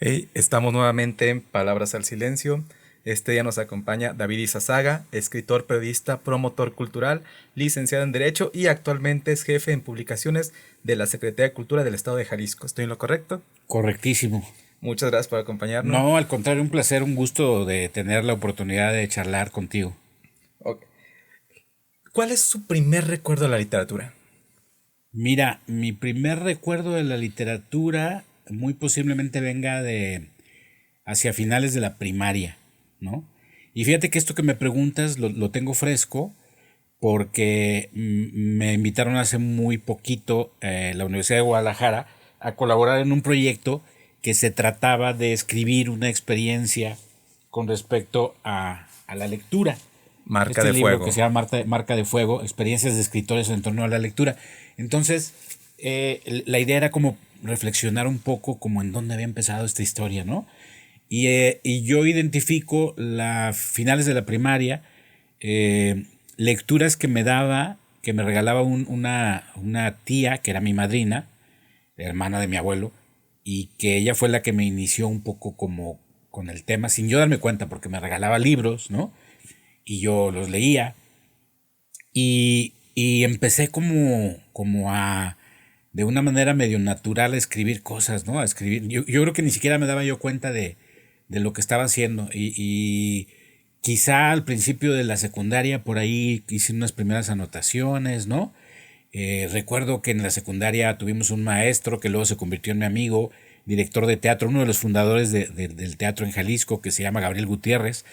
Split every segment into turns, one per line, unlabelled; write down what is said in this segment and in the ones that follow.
Hey, estamos nuevamente en Palabras al Silencio. Este día nos acompaña David Izazaga, escritor, periodista, promotor cultural, licenciado en Derecho y actualmente es jefe en publicaciones de la Secretaría de Cultura del Estado de Jalisco. ¿Estoy en lo correcto?
Correctísimo.
Muchas gracias por acompañarnos.
No, al contrario, un placer, un gusto de tener la oportunidad de charlar contigo.
Ok. ¿Cuál es su primer recuerdo de la literatura?
Mira, mi primer recuerdo de la literatura muy posiblemente venga de hacia finales de la primaria, ¿no? Y fíjate que esto que me preguntas lo tengo fresco porque me invitaron hace muy poquito la Universidad de Guadalajara a colaborar en un proyecto que se trataba de escribir una experiencia con respecto a la lectura.
Marca
Este
de
libro que
Fuego.
se llama Marca de Fuego, experiencias de escritores en torno a la lectura. Entonces, la idea era como reflexionar un poco como en dónde había empezado esta historia, ¿no? Y yo identifico las finales de la primaria, lecturas que me daba, que me regalaba una tía, que era mi madrina, hermana de mi abuelo, y que ella fue la que me inició un poco como con el tema, sin yo darme cuenta, porque me regalaba libros, ¿no? Y yo los leía, y empecé como a, de una manera medio natural, a escribir cosas, ¿no? A escribir. Yo creo que ni siquiera me daba yo cuenta de lo que estaba haciendo. Y quizá al principio de la secundaria, por ahí hice unas primeras anotaciones, ¿no? Recuerdo que en la secundaria tuvimos un maestro que luego se convirtió en mi amigo, director de teatro, uno de los fundadores del teatro en Jalisco, que se llama Gabriel Gutiérrez,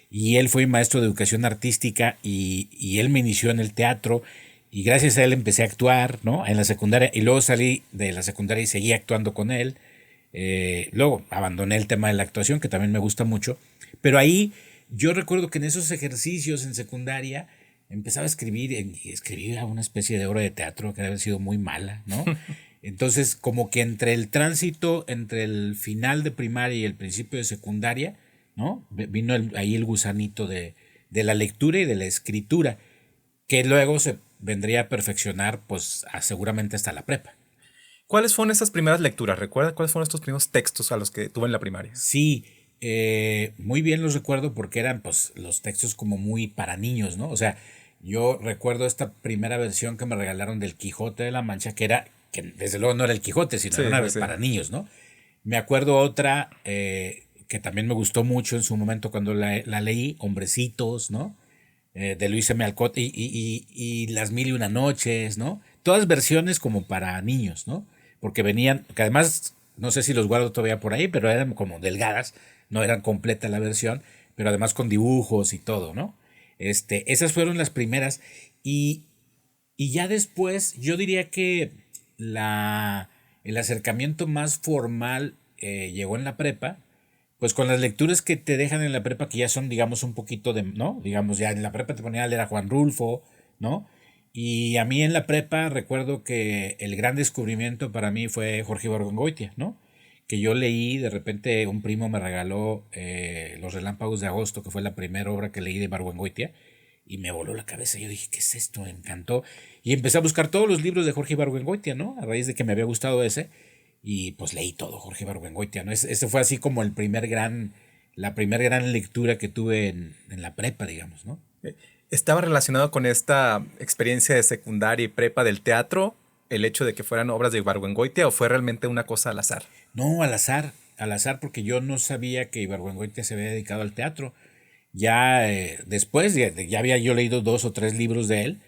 y él fue mi maestro de educación artística y él me inició en el teatro y gracias a él empecé a actuar, ¿no? En la secundaria y luego salí de la secundaria y seguí actuando con él. Luego abandoné el tema de la actuación, que también me gusta mucho, pero ahí yo recuerdo que en esos ejercicios en secundaria empezaba a escribir y escribía una especie de obra de teatro que debe haber sido muy mala, ¿no? Entonces, como que entre el tránsito, entre el final de primaria y el principio de secundaria, ¿no? Vino ahí el gusanito de la lectura y de la escritura, que luego se vendría a perfeccionar, pues, seguramente hasta la prepa.
¿Cuáles fueron esas primeras lecturas? ¿Recuerda cuáles fueron estos primeros textos a los que tuve en la primaria?
Sí, muy bien los recuerdo porque eran pues los textos como muy para niños, ¿no? O sea, yo recuerdo esta primera versión que me regalaron del Quijote de la Mancha, que desde luego no era el Quijote, sino era
Sí, sí,
una
sí.
para niños, ¿no? Me acuerdo otra que también me gustó mucho en su momento cuando la leí, Hombrecitos, ¿no? De Luis M. Alcott y Las Mil y Una Noches, ¿no? Todas versiones como para niños, ¿no? Porque venían, que además, no sé si los guardo todavía por ahí, pero eran como delgadas, no eran completa la versión, pero además con dibujos y todo, ¿no? Esas fueron las primeras y, y ya después yo diría que la, el acercamiento más formal llegó en la prepa, pues con las lecturas que te dejan en la prepa, que ya son, digamos, un poquito de, ¿no? Digamos, ya en la prepa te ponían a leer a Juan Rulfo, ¿no? Y a mí en la prepa recuerdo que el gran descubrimiento para mí fue Jorge Ibargüengoitia, ¿no? Que yo leí, de repente un primo me regaló Los Relámpagos de Agosto, que fue la primera obra que leí de Ibargüengoitia, y me voló la cabeza. Yo dije, ¿qué es esto? Me encantó. Y empecé a buscar todos los libros de Jorge Ibargüengoitia, ¿no? A raíz de que me había gustado ese. Y pues leí todo, Jorge Ibargüengoitia, ¿no? Ese fue así como la primer gran lectura que tuve en la prepa, digamos, ¿no?
¿Estaba relacionado con esta experiencia de secundaria y prepa del teatro el hecho de que fueran obras de Ibargüengoitia o fue realmente una cosa al azar?
No, al azar, porque yo no sabía que Ibargüengoitia se había dedicado al teatro. Ya después, ya había yo leído dos o tres libros de él,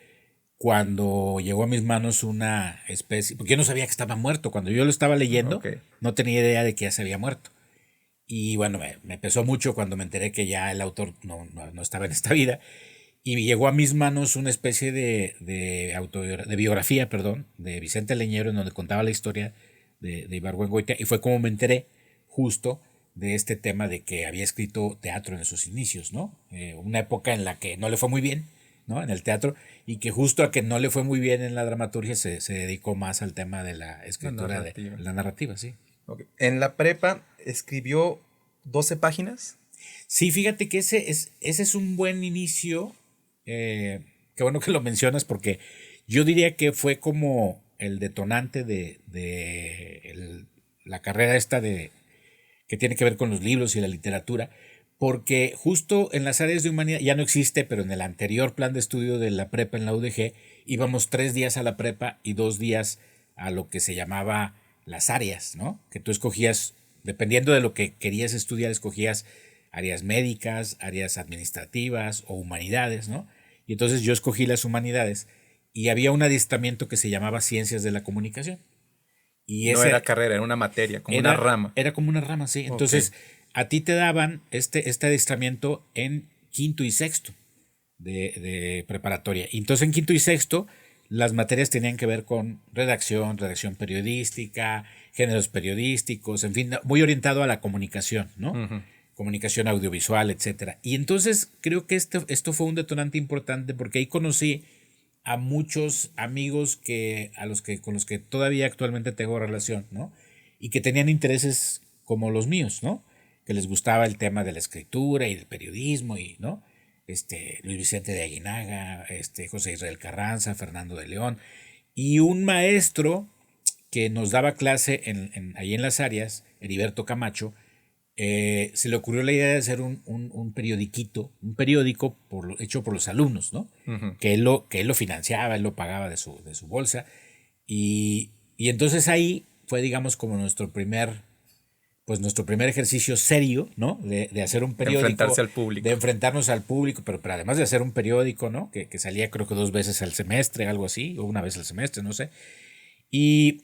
cuando llegó a mis manos una especie, porque yo no sabía que estaba muerto. Cuando yo lo estaba leyendo,
Ok.
no tenía idea de que ya se había muerto. Y bueno, me pesó mucho cuando me enteré que ya el autor no estaba en esta vida. Y llegó a mis manos una especie de biografía, perdón, de Vicente Leñero, en donde contaba la historia de Ibargüengoitia. Y fue como me enteré justo de este tema de que había escrito teatro en sus inicios, ¿no? Una época en la que no le fue muy bien, ¿no? En el teatro, y que justo a que no le fue muy bien en la dramaturgia se dedicó más al tema de la
La
escritura de
narrativa.
la narrativa, sí.
Ok. En la prepa escribió 12 páginas.
Sí, fíjate que ese es un buen inicio. Qué bueno que lo mencionas porque yo diría que fue como el detonante de la carrera esta que tiene que ver con los libros y la literatura, porque justo en las áreas de humanidad, ya no existe, pero en el anterior plan de estudio de la prepa en la UDG, íbamos 3 días a la prepa y 2 días a lo que se llamaba las áreas, ¿no? Que tú escogías, dependiendo de lo que querías estudiar, escogías áreas médicas, áreas administrativas o humanidades, ¿no? Y entonces yo escogí las humanidades y había un adiestramiento que se llamaba Ciencias de la Comunicación. Y
No era
ese
carrera, era una materia, como una rama.
era como una rama, sí.
Ok.
Entonces, a ti te daban este adiestramiento en quinto y sexto de preparatoria. Y entonces en quinto y sexto las materias tenían que ver con redacción periodística, géneros periodísticos, en fin, muy orientado a la comunicación, ¿no?
Ujú.
Comunicación audiovisual, etcétera. Y entonces creo que esto fue un detonante importante porque ahí conocí a muchos amigos con los que todavía actualmente tengo relación, ¿no? Y que tenían intereses como los míos, ¿no? Que les gustaba el tema de la escritura y del periodismo y, ¿no? Luis Vicente de Aguinaga, José Israel Carranza, Fernando de León y un maestro que nos daba clase ahí en las áreas, Heriberto Camacho, se le ocurrió la idea de hacer un periodiquito, un periódico hecho por los alumnos, ¿no?
Ujú.
Que él lo financiaba, él lo pagaba de su bolsa. Y entonces ahí fue, digamos, como nuestro primer ejercicio serio, ¿no? De hacer un
Enfrentarse
periódico,
al
de
público.
enfrentarnos al público, pero además de hacer un periódico, ¿no? Que salía creo que 2 veces al semestre, algo así, o una vez al semestre, no sé. Y,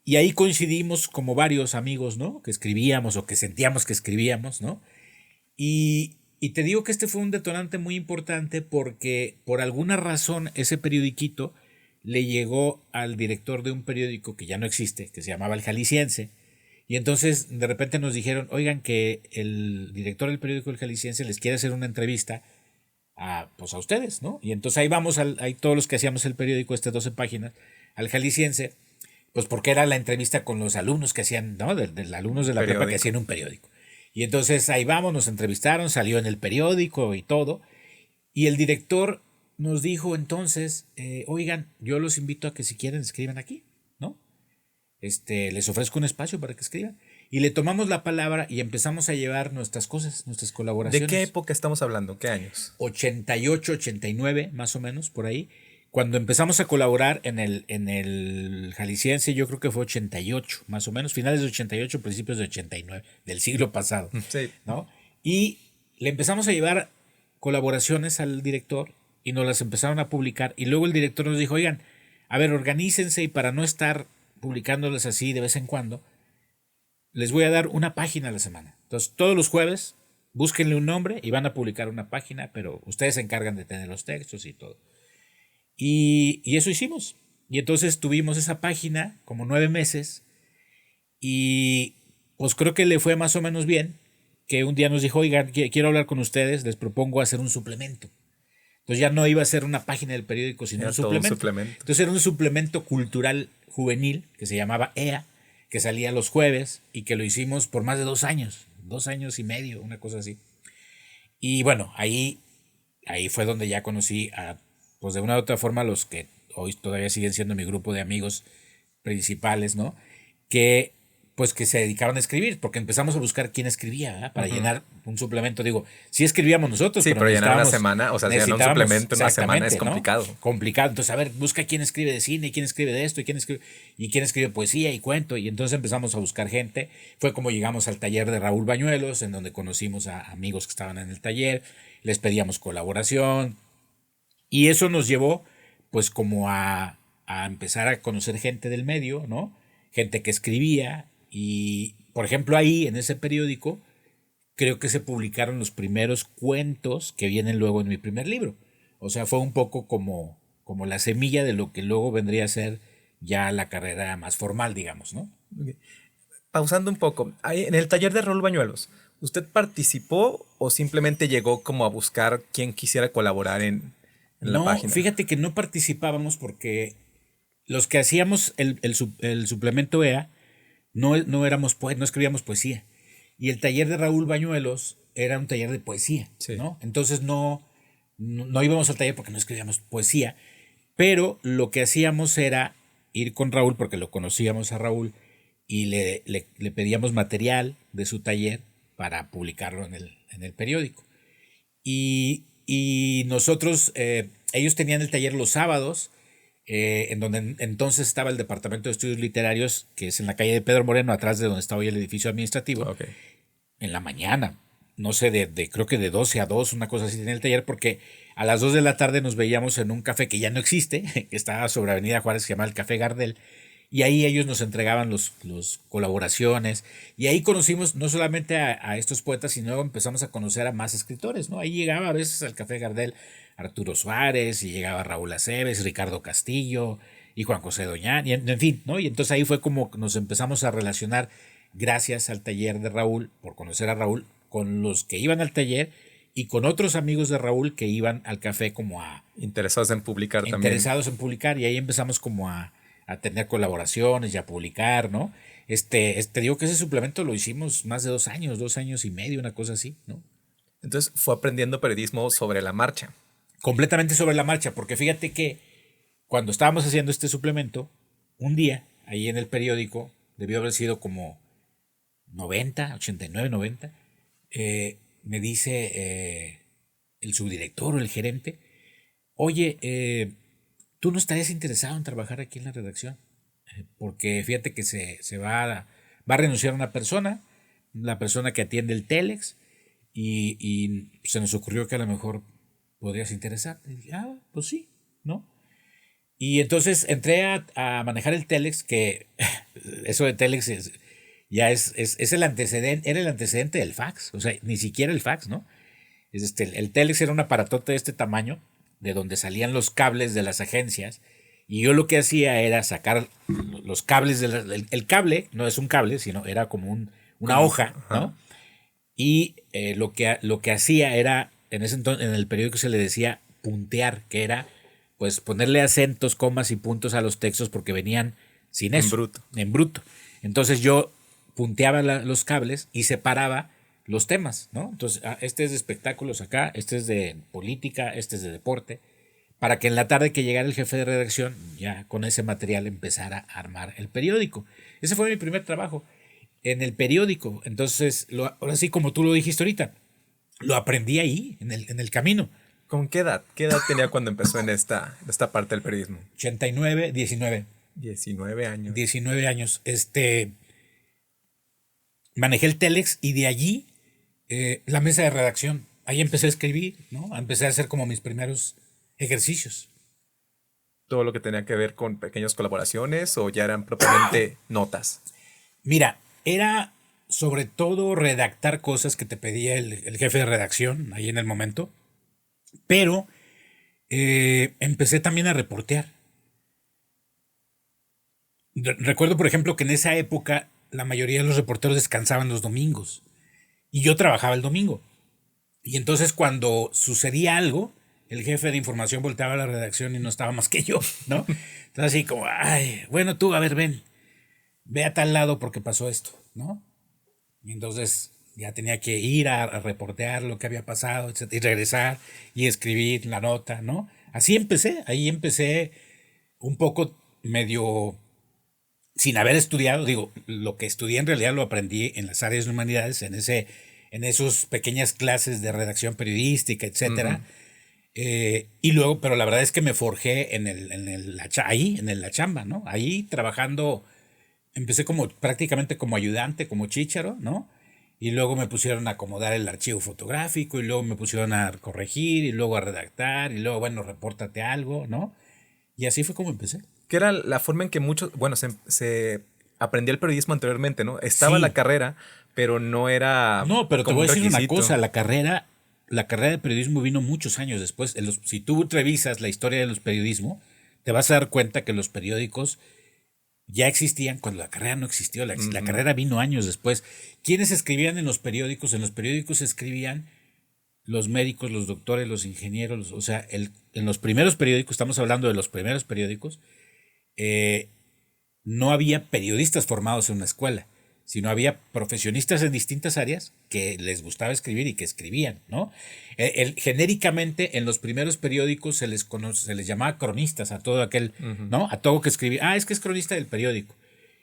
y ahí coincidimos como varios amigos, ¿no? Que escribíamos o que sentíamos que escribíamos, ¿no? Y te digo que este fue un detonante muy importante porque por alguna razón ese periodiquito le llegó al director de un periódico que ya no existe, que se llamaba El Jalisciense. Y entonces de repente nos dijeron, oigan, que el director del periódico El Jalisciense les quiere hacer una entrevista pues a ustedes, ¿no? Y entonces ahí vamos, ahí todos los que hacíamos el periódico, 12 páginas, al Jalisciense, pues porque era la entrevista con los alumnos que hacían, ¿no? De los alumnos de la prepa que
Periódico.
hacían un periódico. Y entonces ahí vamos, nos entrevistaron, salió en el periódico y todo. Y el director nos dijo entonces, oigan, yo los invito a que si quieren escriban aquí, ¿no? Les ofrezco un espacio para que escriban. Y le tomamos la palabra y empezamos a llevar nuestras cosas, nuestras
¿De qué
colaboraciones.
época estamos hablando? ¿Qué años?
88, 89, más o menos, por ahí. Cuando empezamos a colaborar en el Jalisciense, yo creo que fue 88, más o menos, finales de 88, principios de 89, del siglo pasado,
Sí.
¿no? Y le empezamos a llevar colaboraciones al director y nos las empezaron a publicar. Y luego el director nos dijo, oigan, a ver, organícense y para no estar publicándoles así de vez en cuando, les voy a dar una página a la semana. Entonces, todos los jueves, búsquenle un nombre y van a publicar una página, pero ustedes se encargan de tener los textos y todo. Y eso hicimos. Y entonces tuvimos esa página como 9 meses y pues creo que le fue más o menos bien, que un día nos dijo, oigan, quiero hablar con ustedes, les propongo hacer un suplemento. Entonces ya no iba a ser una página del periódico, sino
Era
un
todo un
suplemento.
suplemento.
Entonces era un suplemento cultural juvenil que se llamaba EA, que salía los jueves y que lo hicimos por más de 2 años, 2 años y medio, una cosa así. Y bueno, ahí fue donde ya conocí pues de una u otra forma, los que hoy todavía siguen siendo mi grupo de amigos principales, ¿no? Que pues que se dedicaban a escribir, porque empezamos a buscar quién escribía, ¿verdad? Para llenar un suplemento. Digo, sí escribíamos nosotros,
Sí,
pero
pero llenar una
necesitábamos,
semana, o sea, llenar un
necesitábamos
suplemento en una semana es
exactamente, ¿no?
complicado.
Complicado. Entonces, a ver, busca quién escribe de cine, quién escribe de esto, y quién escribe poesía y cuento. Y entonces empezamos a buscar gente. Fue como llegamos al taller de Raúl Bañuelos, en donde conocimos a amigos que estaban en el taller, les pedíamos colaboración. Y eso nos llevó, pues, como a empezar a conocer gente del medio, ¿no? Gente que escribía. Y, por ejemplo, ahí, en ese periódico, creo que se publicaron los primeros cuentos que vienen luego en mi primer libro. O sea, fue un poco como la semilla de lo que luego vendría a ser ya la carrera más formal, digamos, ¿no?
Ok. Pausando un poco, ahí, en el taller de Raúl Bañuelos, ¿usted participó o simplemente llegó como a buscar quién quisiera colaborar en la
No,
página?
fíjate que no participábamos porque los que hacíamos el suplemento EA no éramos no escribíamos poesía. Y el taller de Raúl Bañuelos era un taller de poesía,
Sí.
¿no? Entonces no íbamos al taller porque no escribíamos poesía, pero lo que hacíamos era ir con Raúl, porque lo conocíamos a Raúl, y le pedíamos material de su taller para publicarlo en el periódico. Y nosotros, ellos tenían el taller los sábados, en donde entonces estaba el Departamento de Estudios Literarios, que es en la calle de Pedro Moreno, atrás de donde está hoy el edificio administrativo,
Ok.
en la mañana. No sé, creo que de 12 a 2, una cosa así tenía el taller, porque a las 2 de la tarde nos veíamos en un café que ya no existe, que estaba sobre Avenida Juárez, que se llama el Café Gardel, y ahí ellos nos entregaban los colaboraciones, y ahí conocimos no solamente a estos poetas, sino empezamos a conocer a más escritores, ¿no? Ahí llegaba a veces al Café Gardel Arturo Suárez, y llegaba Raúl Aceves, Ricardo Castillo, y Juan José Doñán, y en fin, ¿no? Y entonces ahí fue como nos empezamos a relacionar, gracias al taller de Raúl, por conocer a Raúl, con los que iban al taller y con otros amigos de Raúl que iban al café como a...
Interesados en publicar también.
Interesados en publicar, y ahí empezamos como a tener colaboraciones y a publicar, ¿no? Digo que ese suplemento lo hicimos más de 2 años y medio, una cosa así, ¿no?
Entonces fue aprendiendo periodismo sobre la marcha.
Completamente sobre la marcha, porque fíjate que cuando estábamos haciendo este suplemento, un día, ahí en el periódico, debió haber sido como 90, 89, 90, me dice el subdirector o el gerente, oye, ¿tú no estarías interesado en trabajar aquí en la redacción? Porque fíjate que va a renunciar una persona, la persona que atiende el Telex, y se nos ocurrió que a lo mejor podrías interesarte. Y dije, pues sí, ¿no? Y entonces entré a manejar el Telex, que eso de Telex es el antecedente, era el antecedente del fax, o sea, ni siquiera el fax, ¿no? El Telex era un aparatote de este tamaño, de donde salían los cables de las agencias, y yo lo que hacía era sacar los cables, el cable no es un cable, sino era como una hoja, ¿no? Y lo que hacía era, en ese entonces, en el periódico se le decía puntear, que era pues ponerle acentos, comas y puntos a los textos porque venían sin eso. En bruto. Entonces yo punteaba los cables y separaba los temas, ¿no? Entonces, este es de espectáculos acá, este es de política, este es de deporte, para que en la tarde que llegara el jefe de redacción, ya con ese material empezara a armar el periódico. Ese fue mi primer trabajo en el periódico. Entonces, ahora sí, como tú lo dijiste ahorita, lo aprendí ahí, en el camino.
¿Con qué edad? ¿Qué edad tenía cuando empezó en esta parte del periodismo?
89, 19.
19 años.
19 años. Manejé el Telex y de allí la mesa de redacción. Ahí empecé a escribir, ¿no? Empecé a hacer como mis primeros ejercicios.
¿Todo lo que tenía que ver con pequeñas colaboraciones o ya eran propiamente notas?
Mira, era sobre todo redactar cosas que te pedía el jefe de redacción ahí en el momento, pero empecé también a reportear. Recuerdo, por ejemplo, que en esa época la mayoría de los reporteros descansaban los domingos y yo trabajaba el domingo. Y entonces cuando sucedía algo, el jefe de información volteaba a la redacción y no estaba más que yo, ¿no? Entonces así como, ay, bueno, tú, a ver, ve a tal lado porque pasó esto, ¿no? Y entonces ya tenía que ir a reportear lo que había pasado, etc., y regresar y escribir la nota, ¿no? Así empecé, ahí empecé un poco medio sin haber estudiado, digo, lo que estudié en realidad lo aprendí en las áreas de humanidades, en esas pequeñas clases de redacción periodística, etcétera. Y luego, pero la verdad es que me forjé ahí, en la chamba, ¿no? Ahí trabajando, empecé prácticamente como ayudante, como chícharo, ¿no? Y luego me pusieron a acomodar el archivo fotográfico, y luego me pusieron a corregir, y luego a redactar, y luego, bueno, repórtate algo, ¿no? Y así fue como empecé.
Que era la forma en que muchos, bueno, se aprendía el periodismo anteriormente, ¿no? Estaba
Sí.
la carrera, pero no era.
No, pero te
como
voy a
un
decir una
requisito.
cosa, la carrera de periodismo vino muchos años después. Si tú revisas la historia de los periodismo, te vas a dar cuenta que los periódicos ya existían cuando la carrera no existió. La carrera vino años después. ¿Quiénes escribían en los periódicos? En los periódicos escribían los médicos, los doctores, los ingenieros. O sea, en los primeros periódicos, estamos hablando de los primeros periódicos, no había periodistas formados en una escuela, sino había profesionistas en distintas áreas que les gustaba escribir y que escribían, ¿no? Genéricamente en los primeros periódicos se les llamaba cronistas a todo aquel, ¿no? A todo que escribía. Es que es cronista del periódico.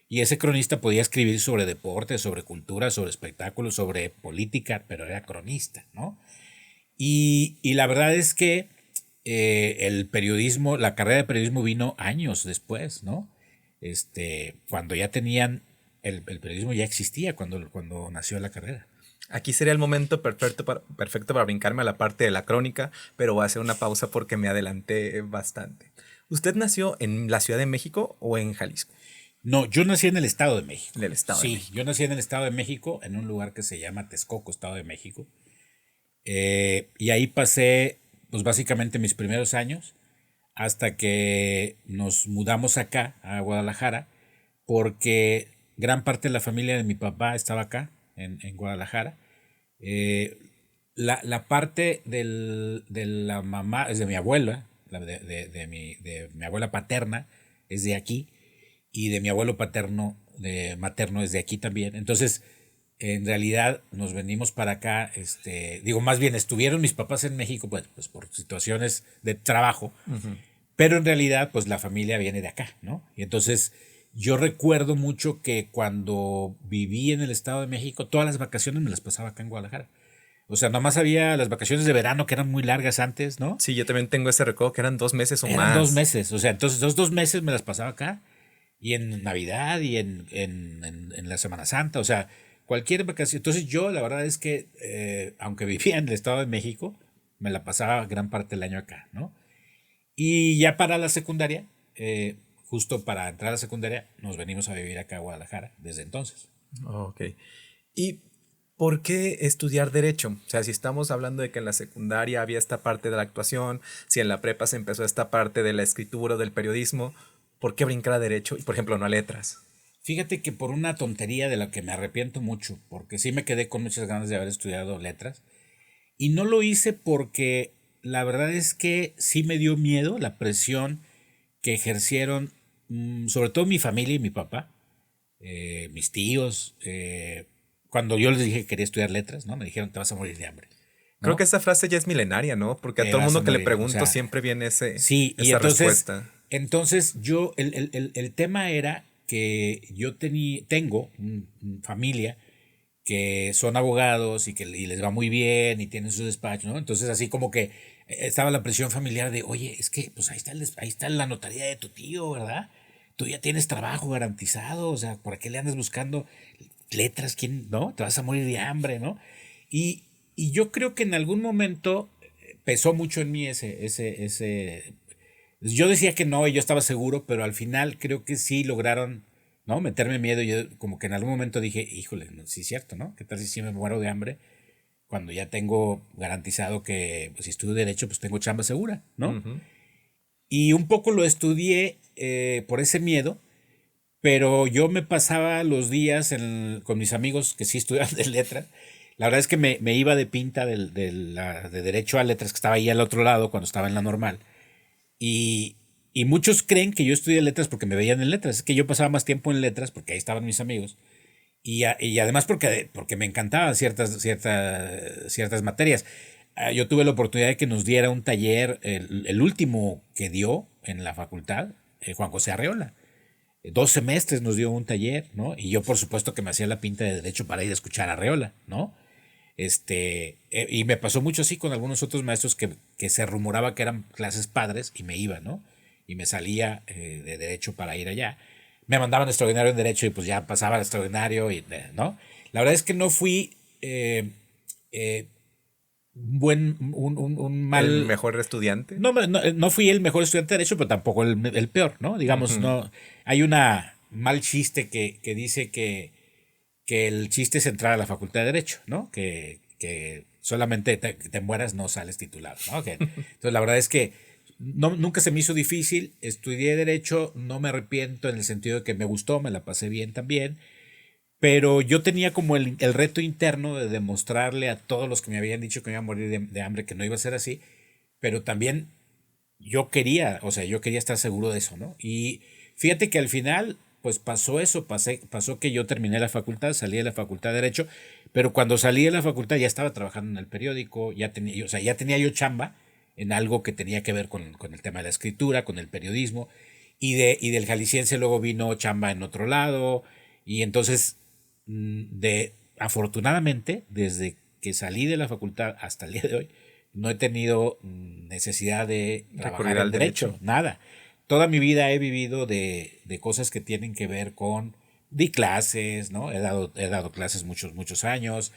Y ese cronista podía escribir sobre deporte, sobre cultura, sobre espectáculos, sobre política, pero era cronista, ¿no? Y la verdad es que el periodismo, la carrera de periodismo vino años después, ¿no? Cuando ya tenían, el periodismo ya existía cuando nació la carrera.
Aquí sería el momento perfecto para brincarme a la parte de la crónica, pero voy a hacer una pausa porque me adelanté bastante. ¿Usted nació en la Ciudad de México o en Jalisco?
No, yo nací en el Estado de México.
En el Estado de
Sí,
México.
yo nací en el Estado de México, en un lugar que se llama Texcoco, Estado de México. Y ahí pasé, pues básicamente mis primeros años, hasta que nos mudamos acá, a Guadalajara, porque gran parte de la familia de mi papá estaba acá, en Guadalajara. Eh, la parte de la mamá, es de mi abuela, de mi abuela paterna, es de aquí, y de mi abuelo materno es de aquí también. Entonces, en realidad nos venimos para acá, digo, más bien estuvieron mis papás en México, pues por situaciones de trabajo, pero en realidad, pues la familia viene de acá, ¿no? Y entonces yo recuerdo mucho que cuando viví en el Estado de México, todas las vacaciones me las pasaba acá en Guadalajara. O sea, nomás había las vacaciones de verano que eran muy largas antes, ¿no?
Sí, yo también tengo ese recuerdo que eran 2 meses o
Eran dos
más.
meses, o sea, entonces esos 2 meses me las pasaba acá, y en Navidad y en la Semana Santa, o sea, cualquier vacación. Entonces yo la verdad es que, aunque vivía en el Estado de México, me la pasaba gran parte del año acá, ¿no? Y ya para la secundaria, justo para entrar a la secundaria, nos venimos a vivir acá a Guadalajara desde entonces.
Ok. ¿Y por qué estudiar derecho? O sea, si estamos hablando de que en la secundaria había esta parte de la actuación, si en la prepa se empezó esta parte de la escritura o del periodismo, ¿por qué brincar a derecho y, por ejemplo, no a letras?
Fíjate que por una tontería de la que me arrepiento mucho, porque sí me quedé con muchas ganas de haber estudiado letras, y no lo hice porque la verdad es que sí me dio miedo la presión que ejercieron, sobre todo mi familia y mi papá, mis tíos, cuando yo les dije que quería estudiar letras, ¿no? Me dijeron, te vas a morir de hambre,
Creo que
¿no?
esa frase ya es milenaria, ¿no? Porque a
Te
todo el
vas a
mundo que le
morir, o
pregunto
sea,
siempre viene
sí, y
esa respuesta.
entonces yo, el tema era que yo tengo familia que son abogados y les va muy bien y tienen su despacho, ¿no? Entonces así como que estaba la presión familiar de, oye, es que pues ahí está la notaría de tu tío, ¿verdad? Tú ya tienes trabajo garantizado, o sea, ¿por qué le andas buscando letras? ¿Quién, no? Te vas a morir de hambre, ¿no? Y, y yo creo que en algún momento pesó mucho en mí ese. Yo decía que no y yo estaba seguro, pero al final creo que sí lograron, ¿no? Meterme miedo. Yo como que en algún momento dije, híjole, no, sí es cierto, ¿no? ¿Qué tal si sí me muero de hambre cuando ya tengo garantizado que pues, si estudio derecho, pues tengo chamba segura, ¿no?
Ujú.
Y un poco lo estudié por ese miedo, pero yo me pasaba los días con mis amigos que sí estudiaban de letras. La verdad es que me iba de pinta de derecho a letras, que estaba ahí al otro lado cuando estaba en la normal. Y, y muchos creen que yo estudié letras porque me veían en letras. Es que yo pasaba más tiempo en letras porque ahí estaban mis amigos. Y además porque me encantaban ciertas materias. Yo tuve la oportunidad de que nos diera un taller, el último que dio en la facultad, Juan José Arreola. 2 semestres nos dio un taller, ¿no? Y yo, por supuesto, que me hacía la pinta de derecho para ir a escuchar a Arreola, ¿no? Y me pasó mucho así con algunos otros maestros que se rumoraba que eran clases padres y me iba, ¿no? Y me salía de derecho para ir allá. Me mandaban extraordinario en derecho y pues ya pasaba al extraordinario, ¿no? La verdad es que no fui eh, un
El
mal.
mejor estudiante.
No fui el mejor estudiante de derecho, pero tampoco el peor, ¿no? Digamos,
Ujú.
no. Hay una mal chiste que dice que el chiste es entrar a la facultad de Derecho, ¿no? Que solamente te mueras, no sales titulado, ¿no? Entonces, la verdad es que nunca se me hizo difícil, estudié Derecho, no me arrepiento en el sentido de que me gustó, me la pasé bien también, pero yo tenía como el reto interno de demostrarle a todos los que me habían dicho que me iba a morir de hambre que no iba a ser así, pero también yo quería, o sea, yo quería estar seguro de eso, ¿no? Y fíjate que al final, pues pasó eso, pasó que yo terminé la facultad, salí de la facultad de Derecho, pero cuando salí de la facultad ya estaba trabajando en el periódico, o sea, ya tenía yo chamba en algo que tenía que ver con el tema de la escritura, con el periodismo, y del Jalisciense luego vino chamba en otro lado. Y entonces, afortunadamente, desde que salí de la facultad hasta el día de hoy, no he tenido necesidad de trabajar
Recurrir
en
al
derecho,
derecho.
nada. Toda mi vida he vivido de cosas que tienen que ver con, di clases, ¿no? He dado clases muchos años,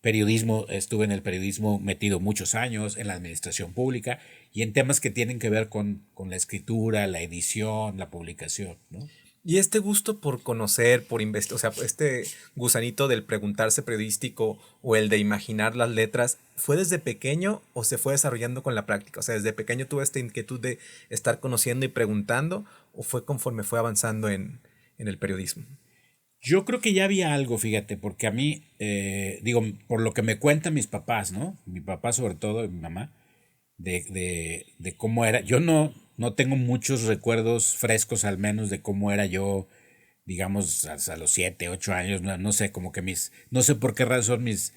periodismo, estuve en el periodismo metido muchos años, en la administración pública y en temas que tienen que ver con la escritura, la edición, la publicación, ¿no?
Y este gusto por conocer, por investigar, o sea, este gusanito del preguntarse periodístico o el de imaginar las letras, ¿fue desde pequeño o se fue desarrollando con la práctica? O sea, desde pequeño tuve esta inquietud de estar conociendo y preguntando, o fue conforme fue avanzando en el periodismo.
Yo creo que ya había algo, fíjate, porque a mí, digo, por lo que me cuentan mis papás, ¿no? Mi papá sobre todo y mi mamá, de cómo era. Yo no tengo muchos recuerdos frescos al menos de cómo era yo, digamos, hasta los 7, 8 años, no sé, como que no sé por qué razón mis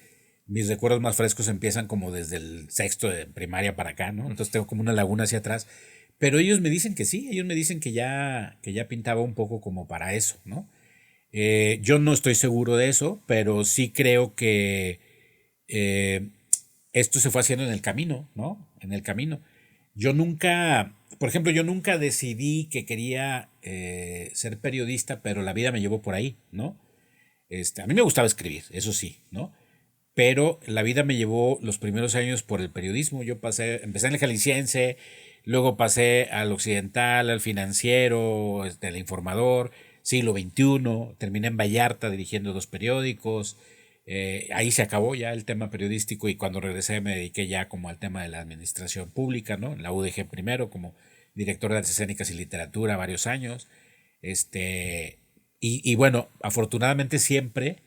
recuerdos más frescos empiezan como desde el sexto de primaria para acá, ¿no? Entonces tengo como una laguna hacia atrás. Pero ellos me dicen que sí, ellos me dicen que ya pintaba un poco como para eso, ¿no? Yo no estoy seguro de eso, pero sí creo que eh, esto se fue haciendo en el camino, ¿no? En el camino. Yo nunca, por ejemplo, yo nunca decidí que quería ser periodista, pero la vida me llevó por ahí, ¿no? A mí me gustaba escribir, eso sí, ¿no? Pero la vida me llevó los primeros años por el periodismo. Empecé en el Jalisciense, luego pasé al Occidental, al Financiero, al Informador, Siglo XXI, terminé en Vallarta dirigiendo 2 periódicos. Ahí se acabó ya el tema periodístico y cuando regresé me dediqué ya como al tema de la administración pública, ¿no? En la UDG primero como director de artes escénicas y literatura varios años. Este, y bueno, afortunadamente siempre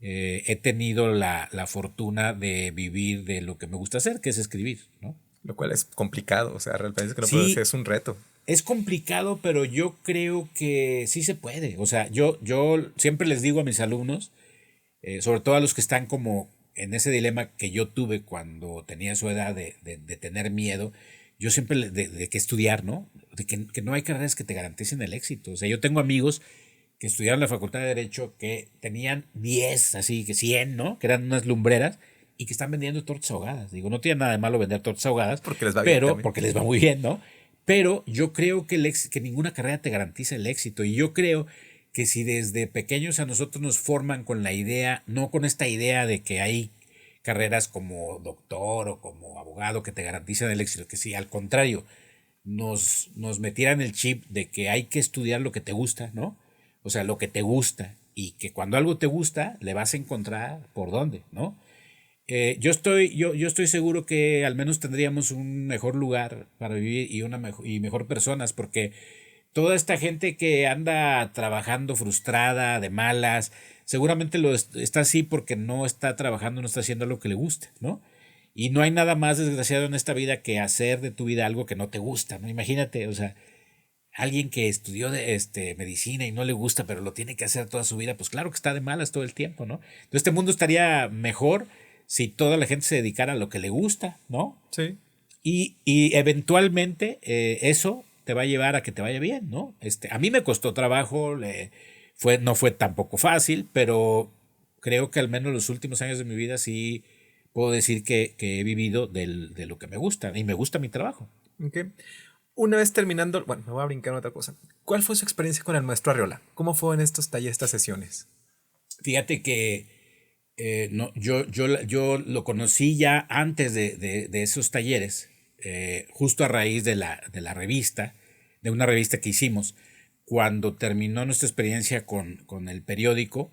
he tenido la fortuna de vivir de lo que me gusta hacer, que es escribir, ¿no?
Lo cual es complicado, o sea, realmente que no puedo decir,
Sí,
es un reto.
es complicado, pero yo creo que sí se puede. O sea, yo siempre les digo a mis alumnos, sobre todo a los que están como en ese dilema que yo tuve cuando tenía su edad de tener miedo, yo siempre de que estudiar, ¿no? Que no hay carreras que te garanticen el éxito. O sea, yo tengo amigos que estudiaron en la Facultad de Derecho que tenían 10 así que 100, ¿no? Que eran unas lumbreras y que están vendiendo tortas ahogadas. Digo, no tiene nada de malo vender tortas ahogadas,
Porque les va bien
pero
también.
porque les va muy bien, ¿no? Pero yo creo que, que ninguna carrera te garantiza el éxito y yo creo que si desde pequeños a nosotros nos forman con la idea, no con esta idea de que hay carreras como doctor o como abogado que te garantizan el éxito, que si al contrario nos metieran el chip de que hay que estudiar lo que te gusta, ¿no? O sea, lo que te gusta y que cuando algo te gusta le vas a encontrar por dónde, ¿no? Yo estoy seguro que al menos tendríamos un mejor lugar para vivir y mejor personas, porque toda esta gente que anda trabajando frustrada, de malas, seguramente está así porque no está trabajando, no está haciendo lo que le gusta, ¿no? Y no hay nada más desgraciado en esta vida que hacer de tu vida algo que no te gusta, ¿no? Imagínate, o sea, alguien que estudió medicina y no le gusta, pero lo tiene que hacer toda su vida, pues claro que está de malas todo el tiempo, ¿no? Entonces este mundo estaría mejor si toda la gente se dedicara a lo que le gusta, ¿no?
Sí.
Y eventualmente eso te va a llevar a que te vaya bien, ¿no? A mí me costó trabajo, no fue tampoco fácil, pero creo que al menos los últimos años de mi vida sí puedo decir que he vivido de lo que me gusta y me gusta mi trabajo.
Ok. Una vez terminando, bueno, me voy a brincar a otra cosa. ¿Cuál fue su experiencia con el maestro Arriola? ¿Cómo fue en estos talleres, estas sesiones?
Fíjate que no, yo lo conocí ya antes de esos talleres, justo a raíz de la revista, de una revista que hicimos. Cuando terminó nuestra experiencia con el periódico,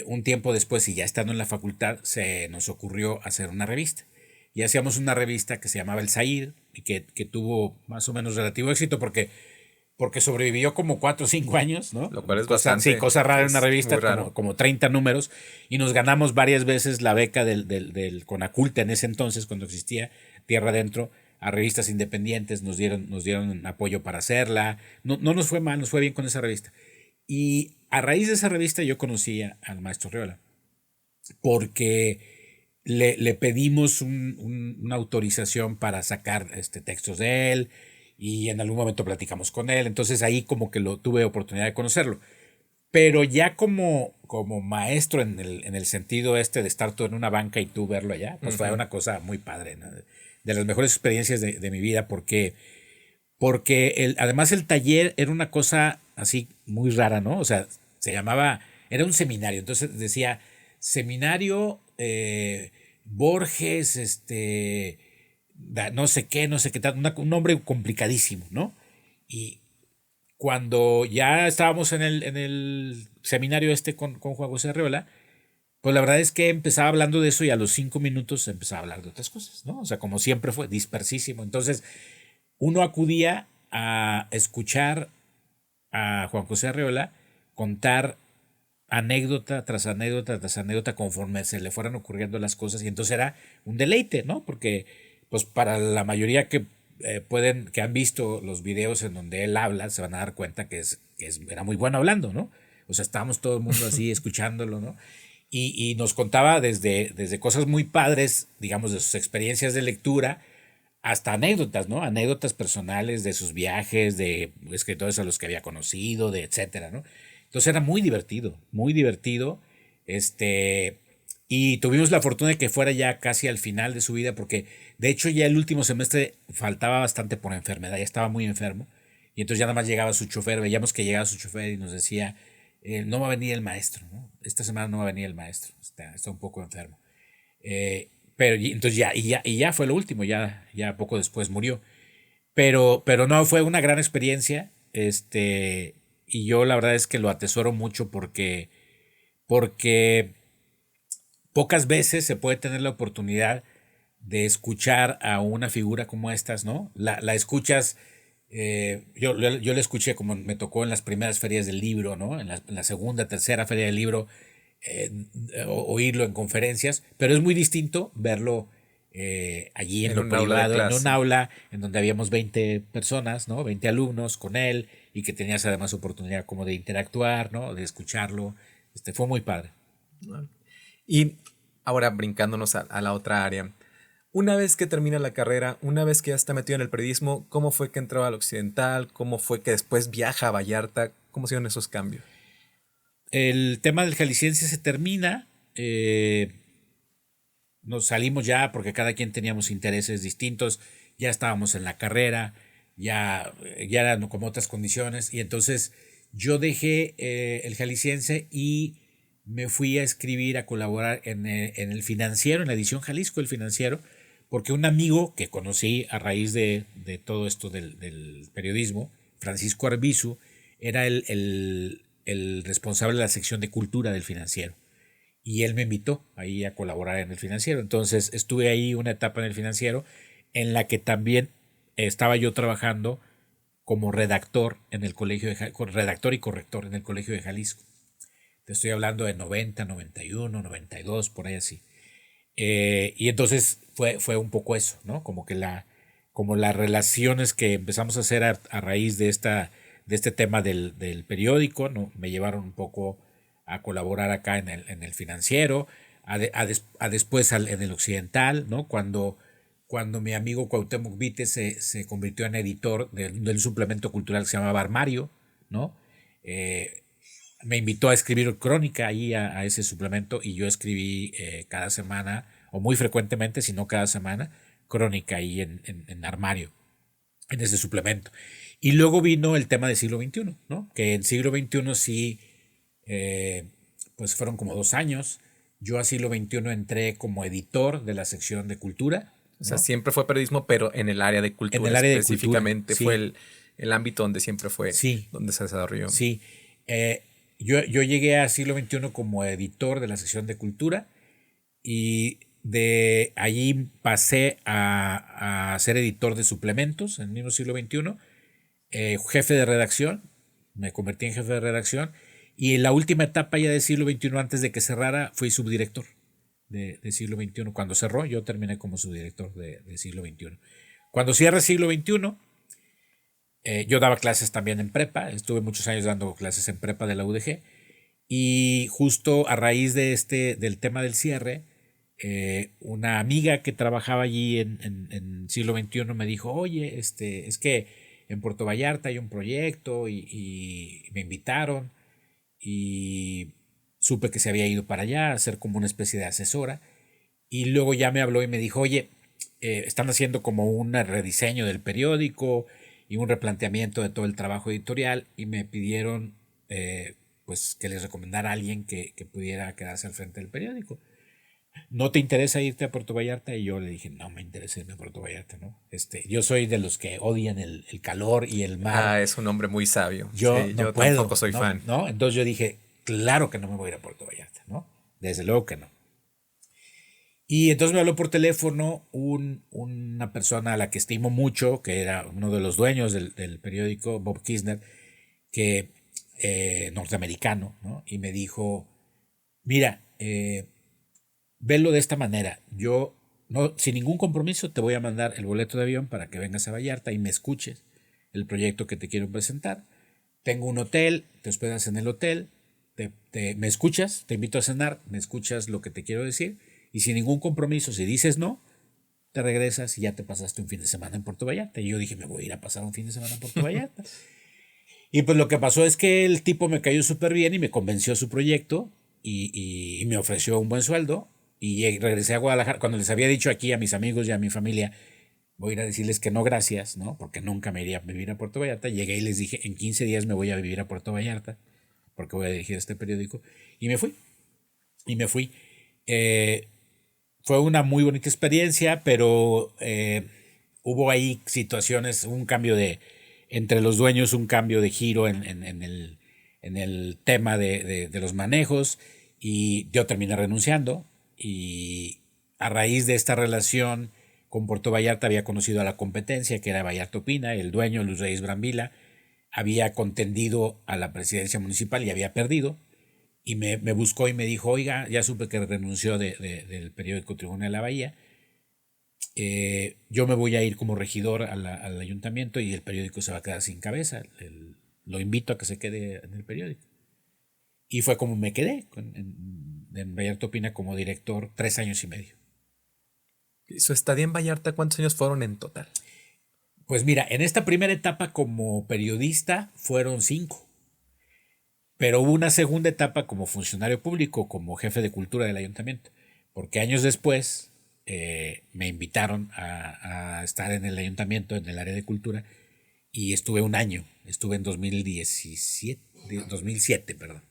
un tiempo después, y ya estando en la facultad, se nos ocurrió hacer una revista. Y hacíamos una revista que se llamaba El Zahir y que tuvo más o menos relativo éxito porque sobrevivió como 4 o 5 años, ¿no?
Lo cual es
Sí,
bastante,
cosa rara en una
es muy
revista,
raro.
como 30 números, y nos ganamos varias veces la beca del Conaculta en ese entonces, cuando existía Tierra Adentro, a revistas independientes, nos dieron apoyo para hacerla, no nos fue mal, nos fue bien con esa revista. Y a raíz de esa revista yo conocía al maestro Riola, porque le pedimos una autorización para sacar textos de él y en algún momento platicamos con él, entonces ahí como que lo tuve oportunidad de conocerlo. Pero ya como maestro en el sentido este de estar tú en una banca y tú verlo allá, pues fue
Ujú.
una cosa muy padre, ¿no? De las mejores experiencias de mi vida, porque además el taller era una cosa así muy rara, ¿no? O sea, se llamaba, era un seminario, entonces decía, seminario Borges, no sé qué, no sé qué tal, un nombre complicadísimo, ¿no? Y cuando ya estábamos en el seminario con Juan José Arreola, pues la verdad es que empezaba hablando de eso y a los 5 minutos empezaba a hablar de otras cosas, ¿no? O sea, como siempre fue, dispersísimo. Entonces, uno acudía a escuchar a Juan José Arreola contar anécdota tras anécdota tras anécdota conforme se le fueran ocurriendo las cosas y entonces era un deleite, ¿no? Porque pues para la mayoría que han visto los videos en donde él habla se van a dar cuenta era muy bueno hablando, ¿no? O sea, estábamos todo el mundo así escuchándolo, ¿no? Y nos contaba desde cosas muy padres, digamos, de sus experiencias de lectura, hasta anécdotas, ¿no? Anécdotas personales de sus viajes, de escritores a los que había conocido, de etcétera, ¿no? Entonces era muy divertido, muy divertido. Este, y tuvimos la fortuna de que fuera ya casi al final de su vida, porque de hecho ya el último semestre faltaba bastante por enfermedad, ya estaba muy enfermo. Y entonces ya nada más llegaba su chofer, veíamos que llegaba su chofer y nos decía, no va a venir el maestro, ¿no? Esta semana no va a venir el maestro, está un poco enfermo. Pero entonces ya fue lo último, ya poco después murió. Pero no, fue una gran experiencia. Y yo la verdad es que lo atesoro mucho porque pocas veces se puede tener la oportunidad de escuchar a una figura como estas, ¿no? La escuchas, yo la escuché como me tocó en las primeras ferias del libro, ¿no? En la segunda, tercera feria del libro, eh, oírlo en conferencias, pero es muy distinto verlo allí en
En
lo
un aula de
privado, en un
clase.
aula en donde habíamos 20 personas, ¿no? 20 alumnos con él y que tenías además oportunidad como de interactuar, ¿no? De escucharlo. Fue muy padre.
Y ahora brincándonos a la otra área. Una vez que termina la carrera, una vez que ya está metido en el periodismo, ¿cómo fue que entró al Occidental? ¿Cómo fue que después viaja a Vallarta? ¿Cómo se dieron esos cambios?
El tema del jalisciense se termina. Nos salimos ya porque cada quien teníamos intereses distintos. Ya estábamos en la carrera, ya eran como otras condiciones. Y entonces yo dejé el jalisciense y me fui a escribir, a colaborar en el Financiero, en la edición Jalisco, el Financiero, porque un amigo que conocí a raíz de todo esto del periodismo, Francisco Arbizu, era el responsable de la sección de cultura del Financiero. Y él me invitó ahí a colaborar en el Financiero. Entonces estuve ahí una etapa en el Financiero en la que también estaba yo trabajando como redactor en el colegio redactor y corrector en el colegio de Jalisco. Te estoy hablando de 90, 91, 92, por ahí así. Y entonces fue un poco eso, ¿no? Como las relaciones que empezamos a hacer a raíz de este tema del periódico, ¿no? Me llevaron un poco a colaborar acá en el Financiero, a después en el Occidental, ¿no? Cuando mi amigo Cuauhtémoc Vite se convirtió en editor de un suplemento cultural que se llamaba Armario, ¿no? Eh, Me invitó a escribir crónica ahí a ese suplemento y yo escribí cada semana, o muy frecuentemente, si no cada semana, crónica ahí en Armario, en ese suplemento. Y luego vino el tema del siglo XXI, ¿no? Que en siglo XXI sí, eh, pues fueron como 2 años. Yo a siglo XXI entré como editor de la sección de cultura,
O sea,
¿no?
siempre fue periodismo, pero en el área de
En
cultura
el área de cultura,
específicamente fue
sí,
el ámbito donde siempre fue,
sí.
donde se desarrolló.
Sí, yo llegué a siglo XXI como editor de la sección de cultura y de allí pasé a ser editor de suplementos en el mismo siglo XXI, jefe de redacción, me convertí en jefe de redacción y en la última etapa ya del siglo XXI, antes de que cerrara, fui subdirector de siglo XXI. Cuando cerró, yo terminé como subdirector de siglo XXI. Cuando cierra siglo XXI, yo daba clases también en prepa, estuve muchos años dando clases en prepa de la UDG y justo a raíz del tema del cierre, una amiga que trabajaba allí en siglo XXI me dijo, oye, es que en Puerto Vallarta hay un proyecto y me invitaron y supe que se había ido para allá a ser como una especie de asesora. Y luego ya me habló y me dijo, oye, están haciendo como un rediseño del periódico y un replanteamiento de todo el trabajo editorial y me pidieron pues que les recomendara a alguien que pudiera quedarse al frente del periódico. ¿No te interesa irte a Puerto Vallarta? Y yo le dije, no me interesa irme a Puerto Vallarta, ¿no? Yo soy de los que odian el calor y el mar.
Ah, es un hombre muy sabio.
Yo
Sí,
no
yo tampoco
puedo,
soy
¿no?
fan.
¿No? Entonces yo dije, claro que no me voy a ir a Puerto Vallarta, ¿no? Desde luego que no. Y entonces me habló por teléfono una persona a la que estimo mucho, que era uno de los dueños del periódico, Bob Kirshner, que norteamericano, ¿no? Y me dijo, mira, velo de esta manera, yo no, sin ningún compromiso te voy a mandar el boleto de avión para que vengas a Vallarta y me escuches el proyecto que te quiero presentar. Tengo un hotel, te hospedas en el hotel, me escuchas, te invito a cenar, me escuchas lo que te quiero decir y sin ningún compromiso, si dices no, te regresas y ya te pasaste un fin de semana en Puerto Vallarta. Y yo dije, me voy a ir a pasar un fin de semana en Puerto Vallarta. Y pues lo que pasó es que el tipo me cayó súper bien y me convenció a su proyecto y me ofreció un buen sueldo. Y regresé a Guadalajara. Cuando les había dicho aquí a mis amigos y a mi familia, voy a ir a decirles que no, gracias, ¿no? Porque nunca me iría a vivir a Puerto Vallarta. Llegué y les dije, en 15 días me voy a vivir a Puerto Vallarta, porque voy a dirigir este periódico. Y me fui. Y me fui. Eh, Fue una muy bonita experiencia, pero hubo ahí situaciones, un cambio entre los dueños, un cambio de giro en el tema de los manejos y yo terminé renunciando y a raíz de esta relación con Puerto Vallarta había conocido a la competencia que era Vallarta Opina, el dueño Luis Reyes Brambila, había contendido a la presidencia municipal y había perdido y me buscó y me dijo, oiga, ya supe que renunció del periódico Tribuna de la Bahía, yo me voy a ir como regidor al ayuntamiento y el periódico se va a quedar sin cabeza, lo invito a que se quede en el periódico. Y fue como me quedé en Vallarta Opina como director 3 años y medio.
¿Y su estadía en Vallarta cuántos años fueron en total?
Pues mira, en esta primera etapa como periodista fueron 5. Pero hubo una segunda etapa como funcionario público, como jefe de cultura del ayuntamiento, porque años después me invitaron a estar en el ayuntamiento, en el área de cultura, y estuve un año, estuve en 2007, perdón,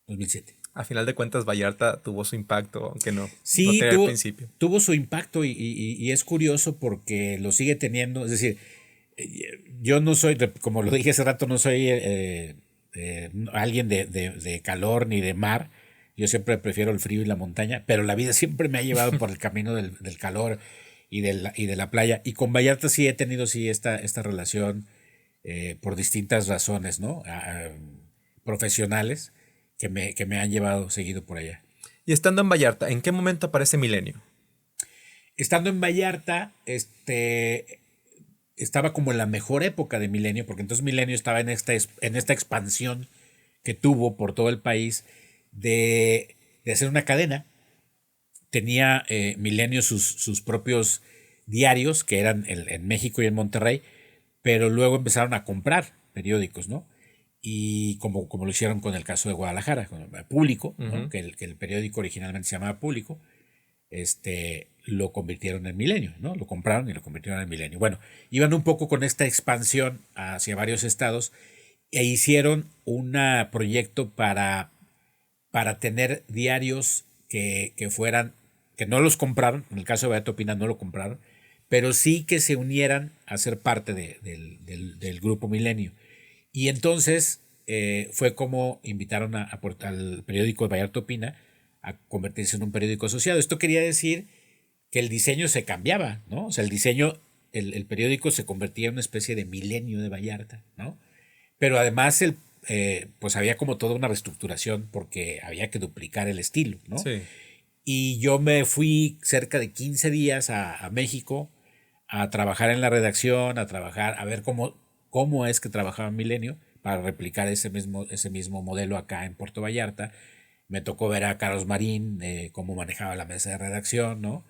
2007.
A final de cuentas, Vallarta tuvo su impacto, aunque no
Sí,
tenía al principio.
tuvo su impacto y es curioso porque lo sigue teniendo, es decir, yo no soy, como lo dije hace rato, no soy alguien de calor ni de mar. Yo siempre prefiero el frío y la montaña, pero la vida siempre me ha llevado por el camino del calor y de la playa. Y con Vallarta sí he tenido sí esta relación por distintas razones, ¿no? Profesionales que me han llevado seguido por allá.
Y estando en Vallarta, ¿en qué momento aparece Milenio?
Estando en Vallarta, estaba como en la mejor época de Milenio, porque entonces Milenio estaba en esta expansión que tuvo por todo el país de hacer una cadena. Tenía Milenio sus propios diarios, que eran en México y en Monterrey, pero luego empezaron a comprar periódicos, ¿no? Y como lo hicieron con el caso de Guadalajara, con el Público, ¿no? Que el periódico originalmente se llamaba Público, lo convirtieron en Milenio, ¿no? Lo compraron y lo convirtieron en Milenio. Bueno, iban un poco con esta expansión hacia varios estados e hicieron un proyecto para tener diarios que no los compraron, en el caso de Beato Pina no lo compraron, pero sí que se unieran a ser parte del grupo Milenio. Y entonces fue como invitaron al periódico de Vallarta Opina a convertirse en un periódico asociado. Esto quería decir que el diseño se cambiaba, ¿no? O sea, el periódico se convertía en una especie de Milenio de Vallarta, ¿no? Pero además pues había como toda una reestructuración porque había que duplicar el estilo, ¿no?
Sí.
Y yo me fui cerca de 15 días a México a trabajar en la redacción, a ver cómo es que trabajaba Milenio para replicar ese mismo modelo acá en Puerto Vallarta. Me tocó ver a Carlos Marín, cómo manejaba la mesa de redacción, ¿no?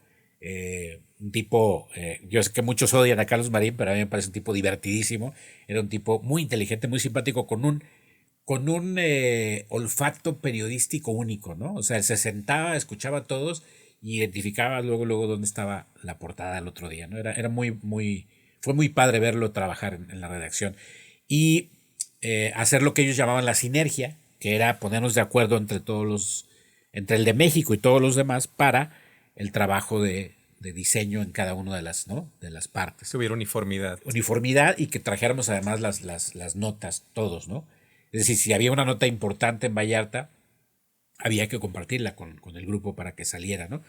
Un tipo, yo sé que muchos odian a Carlos Marín, pero a mí me parece un tipo divertidísimo. Era un tipo muy inteligente, muy simpático, con un olfato periodístico único, ¿no? O sea, él se sentaba, escuchaba a todos y identificaba luego dónde estaba la portada el otro día, ¿no? Era fue muy padre verlo trabajar en la redacción. Y hacer lo que ellos llamaban la sinergia, que era ponernos de acuerdo entre el de México y todos los demás para el trabajo de diseño en cada una de ¿no? de las partes.
Que hubiera uniformidad.
Uniformidad y que trajéramos además las notas todos, ¿no? Es decir, si había una nota importante en Vallarta, había que compartirla con el grupo para que saliera, ¿no?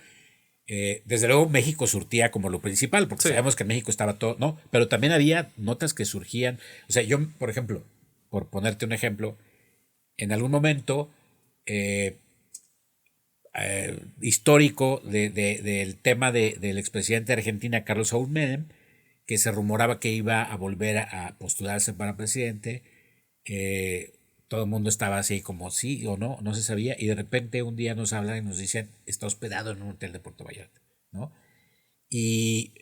Desde luego México surtía como lo principal, porque
Sí.
sabemos que en México estaba todo, ¿no? Pero también había notas que surgían. O sea, yo, por ejemplo, por ponerte un ejemplo, en algún momento histórico del tema del expresidente de Argentina, Carlos Saúl Menem, que se rumoraba que iba a volver a postularse para presidente. Todo el mundo estaba así como sí o no, no se sabía, y de repente un día nos hablan y nos dicen, está hospedado en un hotel de Puerto Vallarta, ¿no? Y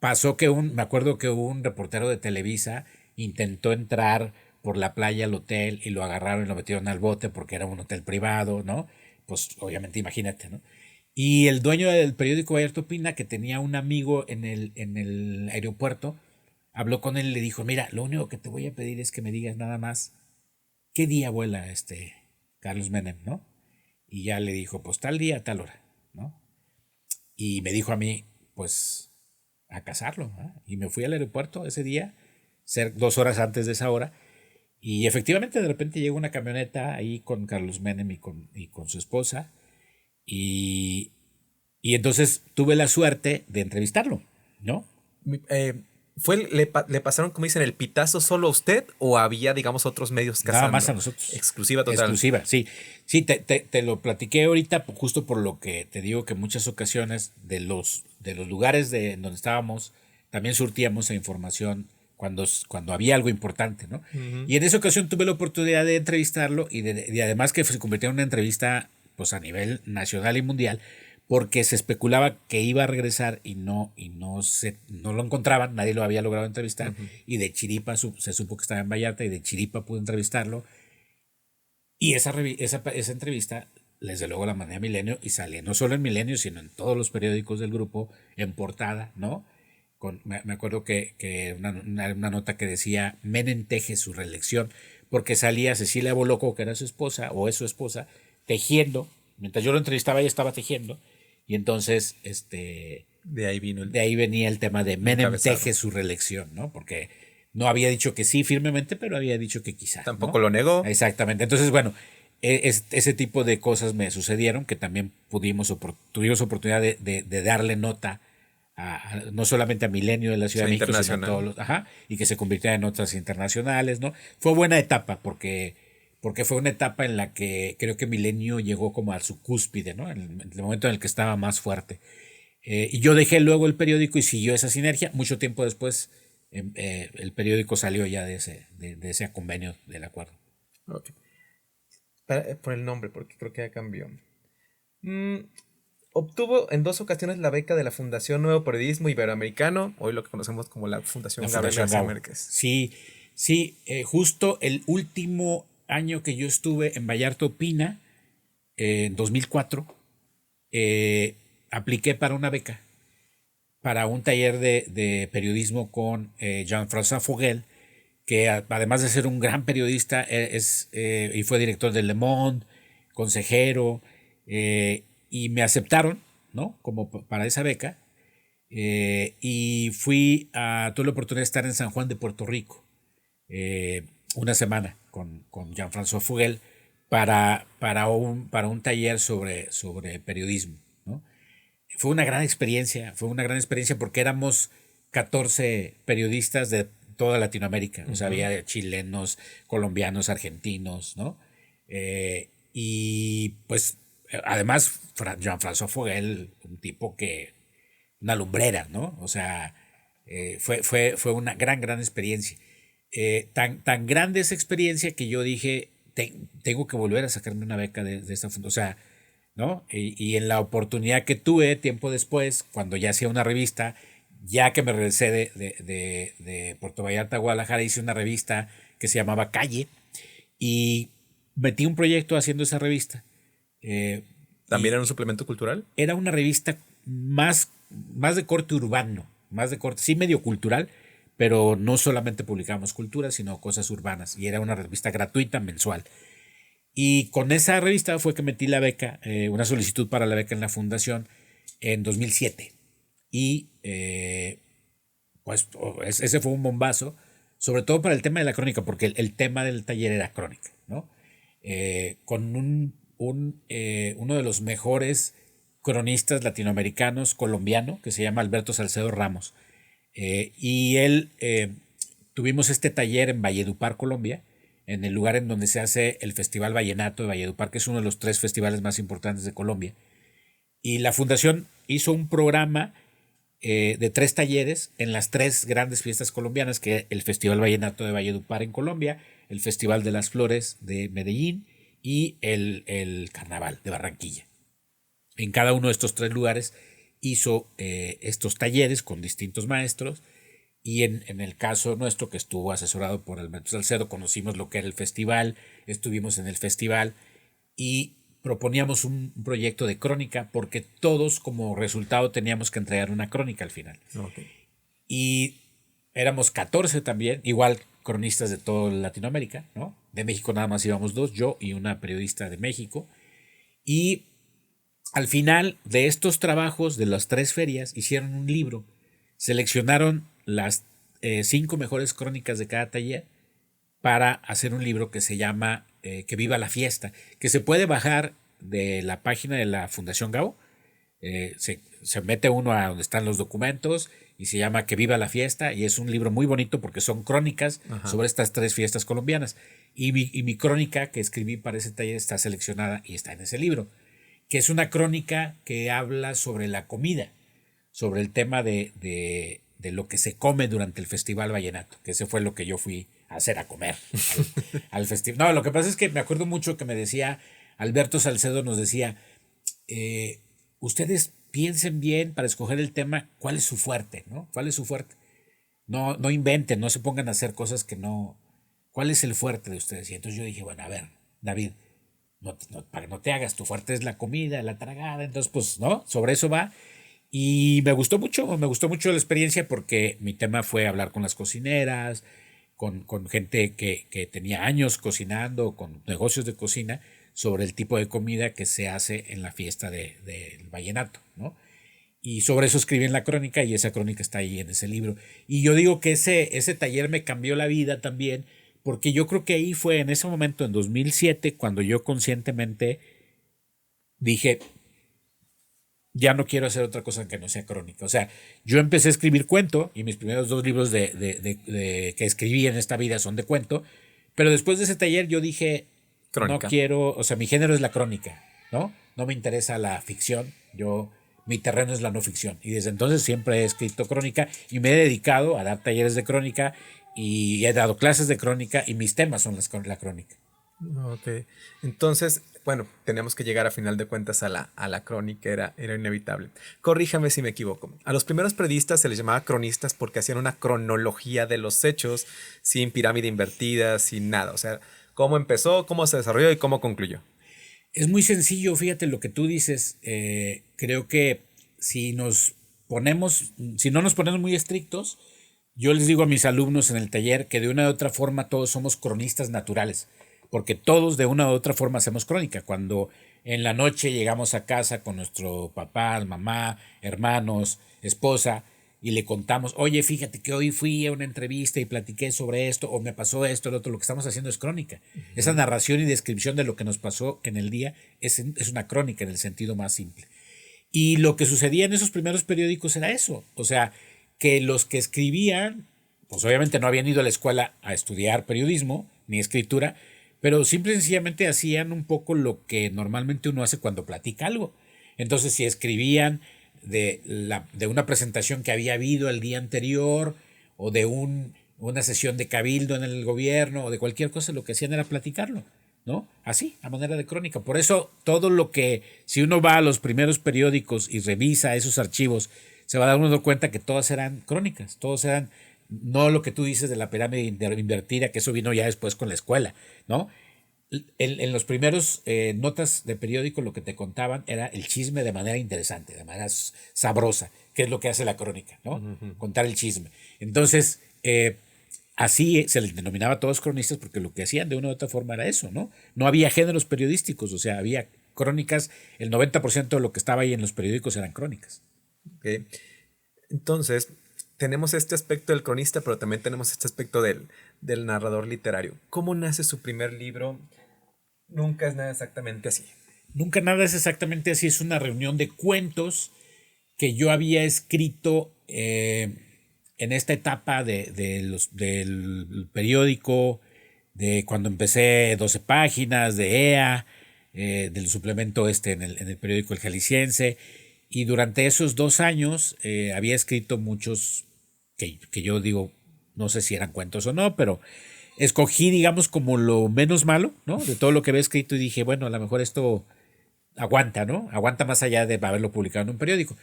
pasó que me acuerdo que un reportero de Televisa intentó entrar por la playa al hotel y lo agarraron y lo metieron al bote porque era un hotel privado, ¿no? Pues obviamente imagínate, ¿no? Y el dueño del periódico Vallarta Opina, que tenía un amigo en el aeropuerto, habló con él y le dijo, mira, lo único que te voy a pedir es que me digas nada más qué día vuela Carlos Menem, ¿no? Y ya le dijo, pues tal día, tal hora, ¿no? Y me dijo a mí, pues a casarlo, ¿no? Y me fui al aeropuerto ese día, 2 horas antes de esa hora, y efectivamente de repente llegó una camioneta ahí con Carlos Menem y con su esposa, y, y entonces tuve la suerte de entrevistarlo, ¿no?
Eh, ¿Le pasaron, como dicen, el pitazo solo a usted o había, digamos, otros medios
Nada más a
cazando?
nosotros.
Exclusiva total.
Exclusiva, sí. Sí, te lo platiqué ahorita justo por lo que te digo que en muchas ocasiones de los lugares donde estábamos también surtíamos esa información cuando había algo importante, ¿no?
Ujú.
Y en esa ocasión tuve la oportunidad de entrevistarlo y además que se convirtió en una entrevista pues a nivel nacional y mundial porque se especulaba que iba a regresar no lo encontraban, nadie lo había logrado entrevistar, y de chiripa se supo que estaba en Vallarta y de chiripa pude entrevistarlo. Y esa entrevista, desde luego la mandé a Milenio y sale no solo en Milenio, sino en todos los periódicos del grupo, en portada, ¿no? Me acuerdo que una nota que decía Menem teje su reelección, porque salía Cecilia Boloco, que era su esposa, o es su esposa, tejiendo. Mientras yo lo entrevistaba, ella estaba tejiendo. Y entonces,
De ahí vino
de ahí venía el tema de
el
Menem
encabezado.
teje su reelección, ¿no? Porque no había dicho que sí firmemente, pero había dicho que quizá,
Tampoco
¿no?
lo negó.
Exactamente. Entonces, bueno, ese tipo de cosas me sucedieron que también tuvimos oportunidad de darle nota no solamente a Milenio de la Ciudad
Sea
de México, sino a
internacional.
todos y que se convirtiera en notas internacionales, ¿no? Fue buena etapa porque fue una etapa en la que creo que Milenio llegó como a su cúspide, ¿no? En el momento en el que estaba más fuerte. Y yo dejé luego el periódico y siguió esa sinergia. Mucho tiempo después, el periódico salió ya de ese convenio del acuerdo.
Ok. Por el nombre, porque creo que ya cambió. Mm, Obtuvo en 2 ocasiones la beca de la Fundación Nuevo Periodismo Iberoamericano, hoy lo que conocemos como la
La
Fundación Gabriel
Fundación
García
Gabo.
Márquez.
Sí, sí, justo el último año que yo estuve en Vallarta Opina, en 2004, eh, apliqué para una beca, para un taller de periodismo con Jean-François Fogel, que además de ser un gran periodista, y fue director de Le Monde, consejero, y me aceptaron, ¿no? Como para esa beca. Y tuve la oportunidad de estar en San Juan de Puerto Rico una semana con Jean-François Fogel para un taller sobre periodismo, ¿no? Fue una gran experiencia porque éramos 14 periodistas de toda Latinoamérica, o sea, había chilenos, colombianos, argentinos, ¿no? Y pues además Jean-François Fogel, un tipo una lumbrera, ¿no? O sea, fue una gran experiencia. Tan grande esa experiencia que yo dije, tengo que volver a sacarme una beca de esta fundación. O sea, ¿no? Y en la oportunidad que tuve tiempo después, cuando ya hacía una revista, ya que me regresé de Puerto Vallarta a Guadalajara, hice una revista que se llamaba Calle y metí un proyecto haciendo esa revista. Eh,
¿También
y
era un suplemento cultural?
era una revista más de corte urbano, más de corte, sí medio cultural, pero no solamente publicábamos cultura, sino cosas urbanas. Y era una revista gratuita mensual. Y con esa revista fue que metí la beca, una solicitud para la beca en la fundación en 2007. Y pues ese fue un bombazo, sobre todo para el tema de la crónica, porque el tema del taller era crónica, ¿no? Con uno de los mejores cronistas latinoamericanos colombiano, que se llama Alberto Salcedo Ramos. Y él, tuvimos este taller en Valledupar, Colombia, en el lugar en donde se hace el Festival Vallenato de Valledupar, que es uno de los 3 festivales más importantes de Colombia. Y la fundación hizo un programa de 3 talleres en las 3 grandes fiestas colombianas, que es el Festival Vallenato de Valledupar en Colombia, el Festival de las Flores de Medellín y el Carnaval de Barranquilla. En cada uno de estos 3 lugares hizo estos talleres con distintos maestros y en el caso nuestro, que estuvo asesorado por Alberto Salcedo, conocimos lo que era el festival, estuvimos en el festival y proponíamos un proyecto de crónica porque todos como resultado teníamos que entregar una crónica al final.
Okay.
Y éramos 14 también, igual cronistas de toda Latinoamérica, ¿no? De México nada más íbamos 2, yo y una periodista de México. Y al final de estos trabajos, de las 3 ferias, hicieron un libro, seleccionaron las 5 mejores crónicas de cada taller para hacer un libro que se llama Que viva la fiesta, que se puede bajar de la página de la Fundación Gabo. Se mete uno a donde están los documentos y se llama Que viva la fiesta y es un libro muy bonito porque son crónicas sobre estas 3 fiestas colombianas. Y mi crónica que escribí para ese taller está seleccionada y está en ese libro, que es una crónica que habla sobre la comida, sobre el tema de lo que se come durante el Festival Vallenato, que ese fue lo que yo fui a hacer, a comer al festival. No, lo que pasa es que me acuerdo mucho que me decía, Alberto Salcedo nos decía, ustedes piensen bien para escoger el tema, cuál es su fuerte, ¿no? ¿Cuál es su fuerte? No inventen, no se pongan a hacer cosas que no... ¿Cuál es el fuerte de ustedes? Y entonces yo dije, bueno, a ver, David, para que no te hagas, tu fuerte es la comida, la tragada, entonces pues, ¿no? Sobre eso va. Y me gustó mucho la experiencia porque mi tema fue hablar con las cocineras, con gente que tenía años cocinando, con negocios de cocina, sobre el tipo de comida que se hace en la fiesta del vallenato, ¿no? Y sobre eso escribí en la crónica y esa crónica está ahí en ese libro. Y yo digo que ese taller me cambió la vida también, porque yo creo que ahí fue en ese momento, en 2007, cuando yo conscientemente dije, ya no quiero hacer otra cosa que no sea crónica. O sea, yo empecé a escribir cuento y mis primeros 2 libros que escribí en esta vida son de cuento, pero después de ese taller yo dije,
Crónica.
no quiero, o sea, mi género es la crónica, ¿no? No me interesa la ficción, mi terreno es la no ficción. Y desde entonces siempre he escrito crónica y me he dedicado a dar talleres de crónica y he dado clases de crónica y mis temas son la crónica.
Ok. Entonces, bueno, tenemos que llegar a final de cuentas a la crónica, era inevitable. Corríjame si me equivoco. A los primeros periodistas se les llamaba cronistas porque hacían una cronología de los hechos, sin pirámide invertida, sin nada. O sea, cómo empezó, cómo se desarrolló y cómo concluyó.
Es muy sencillo, fíjate lo que tú dices. Creo que si si no nos ponemos muy estrictos, yo les digo a mis alumnos en el taller que de una u otra forma todos somos cronistas naturales, porque todos de una u otra forma hacemos crónica. Cuando en la noche llegamos a casa con nuestro papá, mamá, hermanos, esposa, y le contamos, oye, fíjate que hoy fui a una entrevista y platiqué sobre esto, o me pasó esto, lo otro, lo que estamos haciendo es crónica. Esa narración y descripción de lo que nos pasó en el día es una crónica en el sentido más simple. Y lo que sucedía en esos primeros periódicos era eso, o sea, que los que escribían, pues obviamente no habían ido a la escuela a estudiar periodismo ni escritura, pero simple y sencillamente hacían un poco lo que normalmente uno hace cuando platica algo. Entonces, si escribían de una presentación que había habido el día anterior o de una sesión de cabildo en el gobierno o de cualquier cosa, lo que hacían era platicarlo, ¿no? Así, a manera de crónica. Por eso todo lo que, si uno va a los primeros periódicos y revisa esos archivos, se va a dar uno cuenta que todas eran crónicas, todos eran, no lo que tú dices de la pirámide invertida, que eso vino ya después con la escuela, ¿no? En los primeros notas de periódico lo que te contaban era el chisme de manera interesante, de manera sabrosa, que es lo que hace la crónica, ¿no? Contar el chisme. Entonces, así se les denominaba a todos cronistas porque lo que hacían de una u otra forma era eso, ¿no? No había géneros periodísticos, o sea, había crónicas, el 90% de lo que estaba ahí en los periódicos eran crónicas.
Ok. Entonces, tenemos este aspecto del cronista, pero también tenemos este aspecto del narrador literario. ¿Cómo nace su primer libro? Nunca es nada exactamente así.
Nunca nada es exactamente así, es una reunión de cuentos que yo había escrito en esta etapa del periódico, de cuando empecé 12 páginas, de EA, del suplemento en el periódico El Jalisciense, y durante esos 2 años había escrito muchos que yo digo, no sé si eran cuentos o no, pero escogí, digamos, como lo menos malo, ¿no? De todo lo que había escrito y dije, bueno, a lo mejor esto aguanta, ¿no? Aguanta más allá de haberlo publicado en un periódico.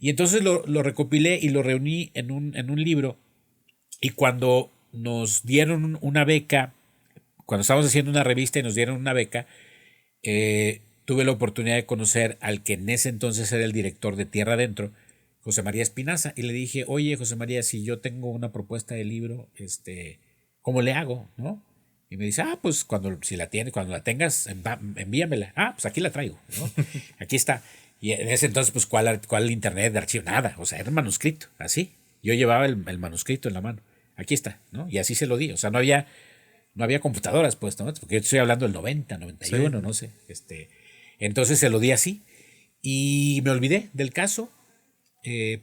Y entonces lo recopilé y lo reuní en un libro. Y cuando nos dieron una beca, cuando estábamos haciendo una revista y nos dieron una beca, tuve la oportunidad de conocer al que en ese entonces era el director de Tierra Adentro, José María Espinaza, y le dije, oye, José María, si yo tengo una propuesta de libro, ¿cómo le hago? ¿No? Y me dice, pues cuando la tengas, envíamela. Pues aquí la traigo, ¿no? Aquí está. Y en ese entonces, pues, ¿cuál internet de archivo? Nada, o sea, era un manuscrito, así. Yo llevaba el manuscrito en la mano. Aquí está, ¿no? Y así se lo di. O sea, no había computadoras, pues, ¿no? Porque yo estoy hablando del 90, 91, sí. No sé. Entonces se lo di así. Y me olvidé del caso.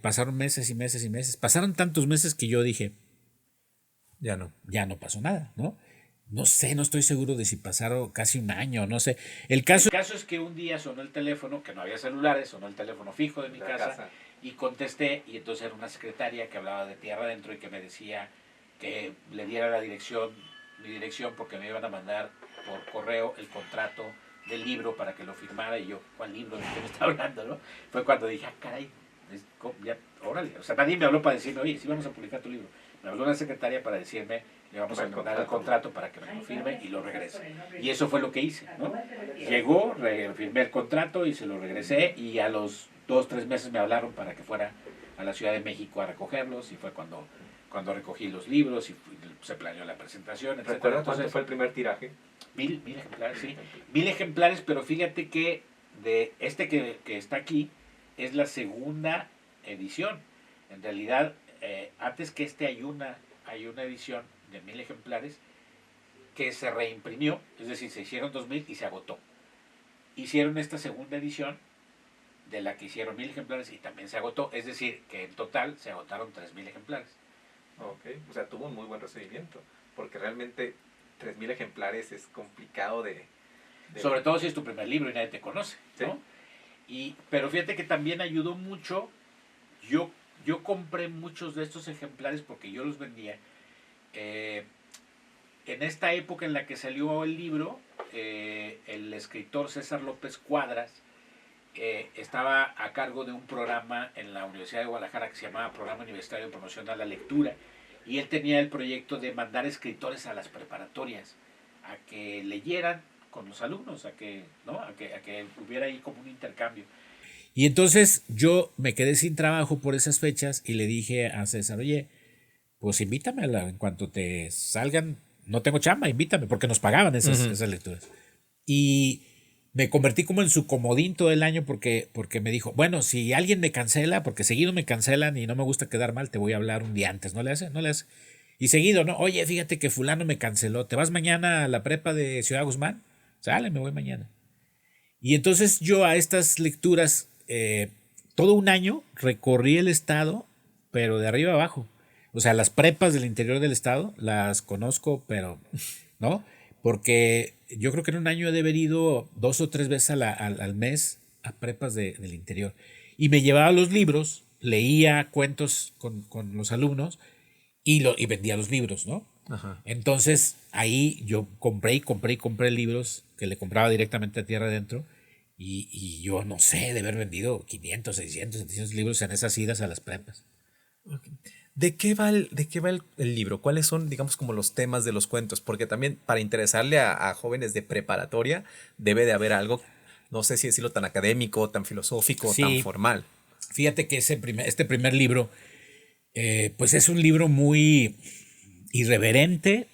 Pasaron meses y meses y meses. Pasaron tantos meses que yo dije, ya no pasó nada, ¿no? No sé, no estoy seguro de si pasaron casi un año, no sé. El caso es que un día sonó el teléfono, que no había celulares, sonó el teléfono fijo de mi casa y contesté, y entonces era una secretaria que hablaba de Tierra Adentro y que me decía que le diera mi dirección, porque me iban a mandar por correo el contrato del libro para que lo firmara, y yo, ¿cuál libro? ¿De qué me está hablando, no? Fue cuando dije, caray, ya, órale, o sea, nadie me habló para decirme, oye, sí vamos a publicar tu libro. Me habló una secretaria para decirme, le vamos a mandar el contrato para que me lo firme y lo regrese. Y eso fue lo que hice, ¿no? Llegó, firmé el contrato y se lo regresé, y a los 2-3 meses me hablaron para que fuera a la Ciudad de México a recogerlos, y fue cuando recogí los libros y se planeó la presentación, etc.
¿Recuerdas cuánto fue el primer tiraje?
1000 ejemplares, sí. 1000 ejemplares, pero fíjate que de que está aquí es la segunda edición. En realidad, antes que hay una edición de 1000 ejemplares que se reimprimió, es decir, se hicieron 2000 y se agotó. Hicieron esta segunda edición de la que hicieron 1000 ejemplares y también se agotó, es decir, que en total se agotaron 3000 ejemplares.
Ok, o sea, tuvo un muy buen recibimiento, porque realmente 3000 ejemplares es complicado de...
Sobre todo si es tu primer libro y nadie te conoce, ¿no?
Sí.
Pero fíjate que también ayudó mucho. Yo compré muchos de estos ejemplares porque yo los vendía. En esta época en la que salió el libro, el escritor César López Cuadras estaba a cargo de un programa en la Universidad de Guadalajara que se llamaba Programa Universitario de Promoción a la Lectura, y él tenía el proyecto de mandar escritores a las preparatorias a que leyeran con los alumnos, a que hubiera ahí como un intercambio. Y entonces yo me quedé sin trabajo por esas fechas y le dije a César, oye, pues invítame en cuanto te salgan, no tengo chamba, invítame, porque nos pagaban esas lecturas. Y me convertí como en su comodín todo el año porque me dijo, bueno, si alguien me cancela, porque seguido me cancelan y no me gusta quedar mal, te voy a hablar un día antes, ¿no le hace? Y seguido, ¿no? Oye, fíjate que fulano me canceló, ¿te vas mañana a la prepa de Ciudad Guzmán? Sale, me voy mañana. Y entonces yo a estas lecturas, todo un año recorrí el estado, pero de arriba abajo. O sea, las prepas del interior del estado las conozco, pero, ¿no? Porque yo creo que en un año he de haber ido 2 o 3 veces al mes a prepas del interior. Y me llevaba los libros, leía cuentos con los alumnos y vendía los libros, ¿no?
Ajá.
Entonces, ahí yo compré libros que le compraba directamente a Tierra Adentro y yo no sé, de haber vendido 500, 600, 700 libros en esas idas a las prepas.
Ok. De qué va el libro? ¿Cuáles son, digamos, como los temas de los cuentos? Porque también para interesarle a jóvenes de preparatoria debe de haber algo, no sé si decirlo tan académico, tan filosófico, tan
Sí,
formal.
fíjate que este primer libro, pues es un libro muy irreverente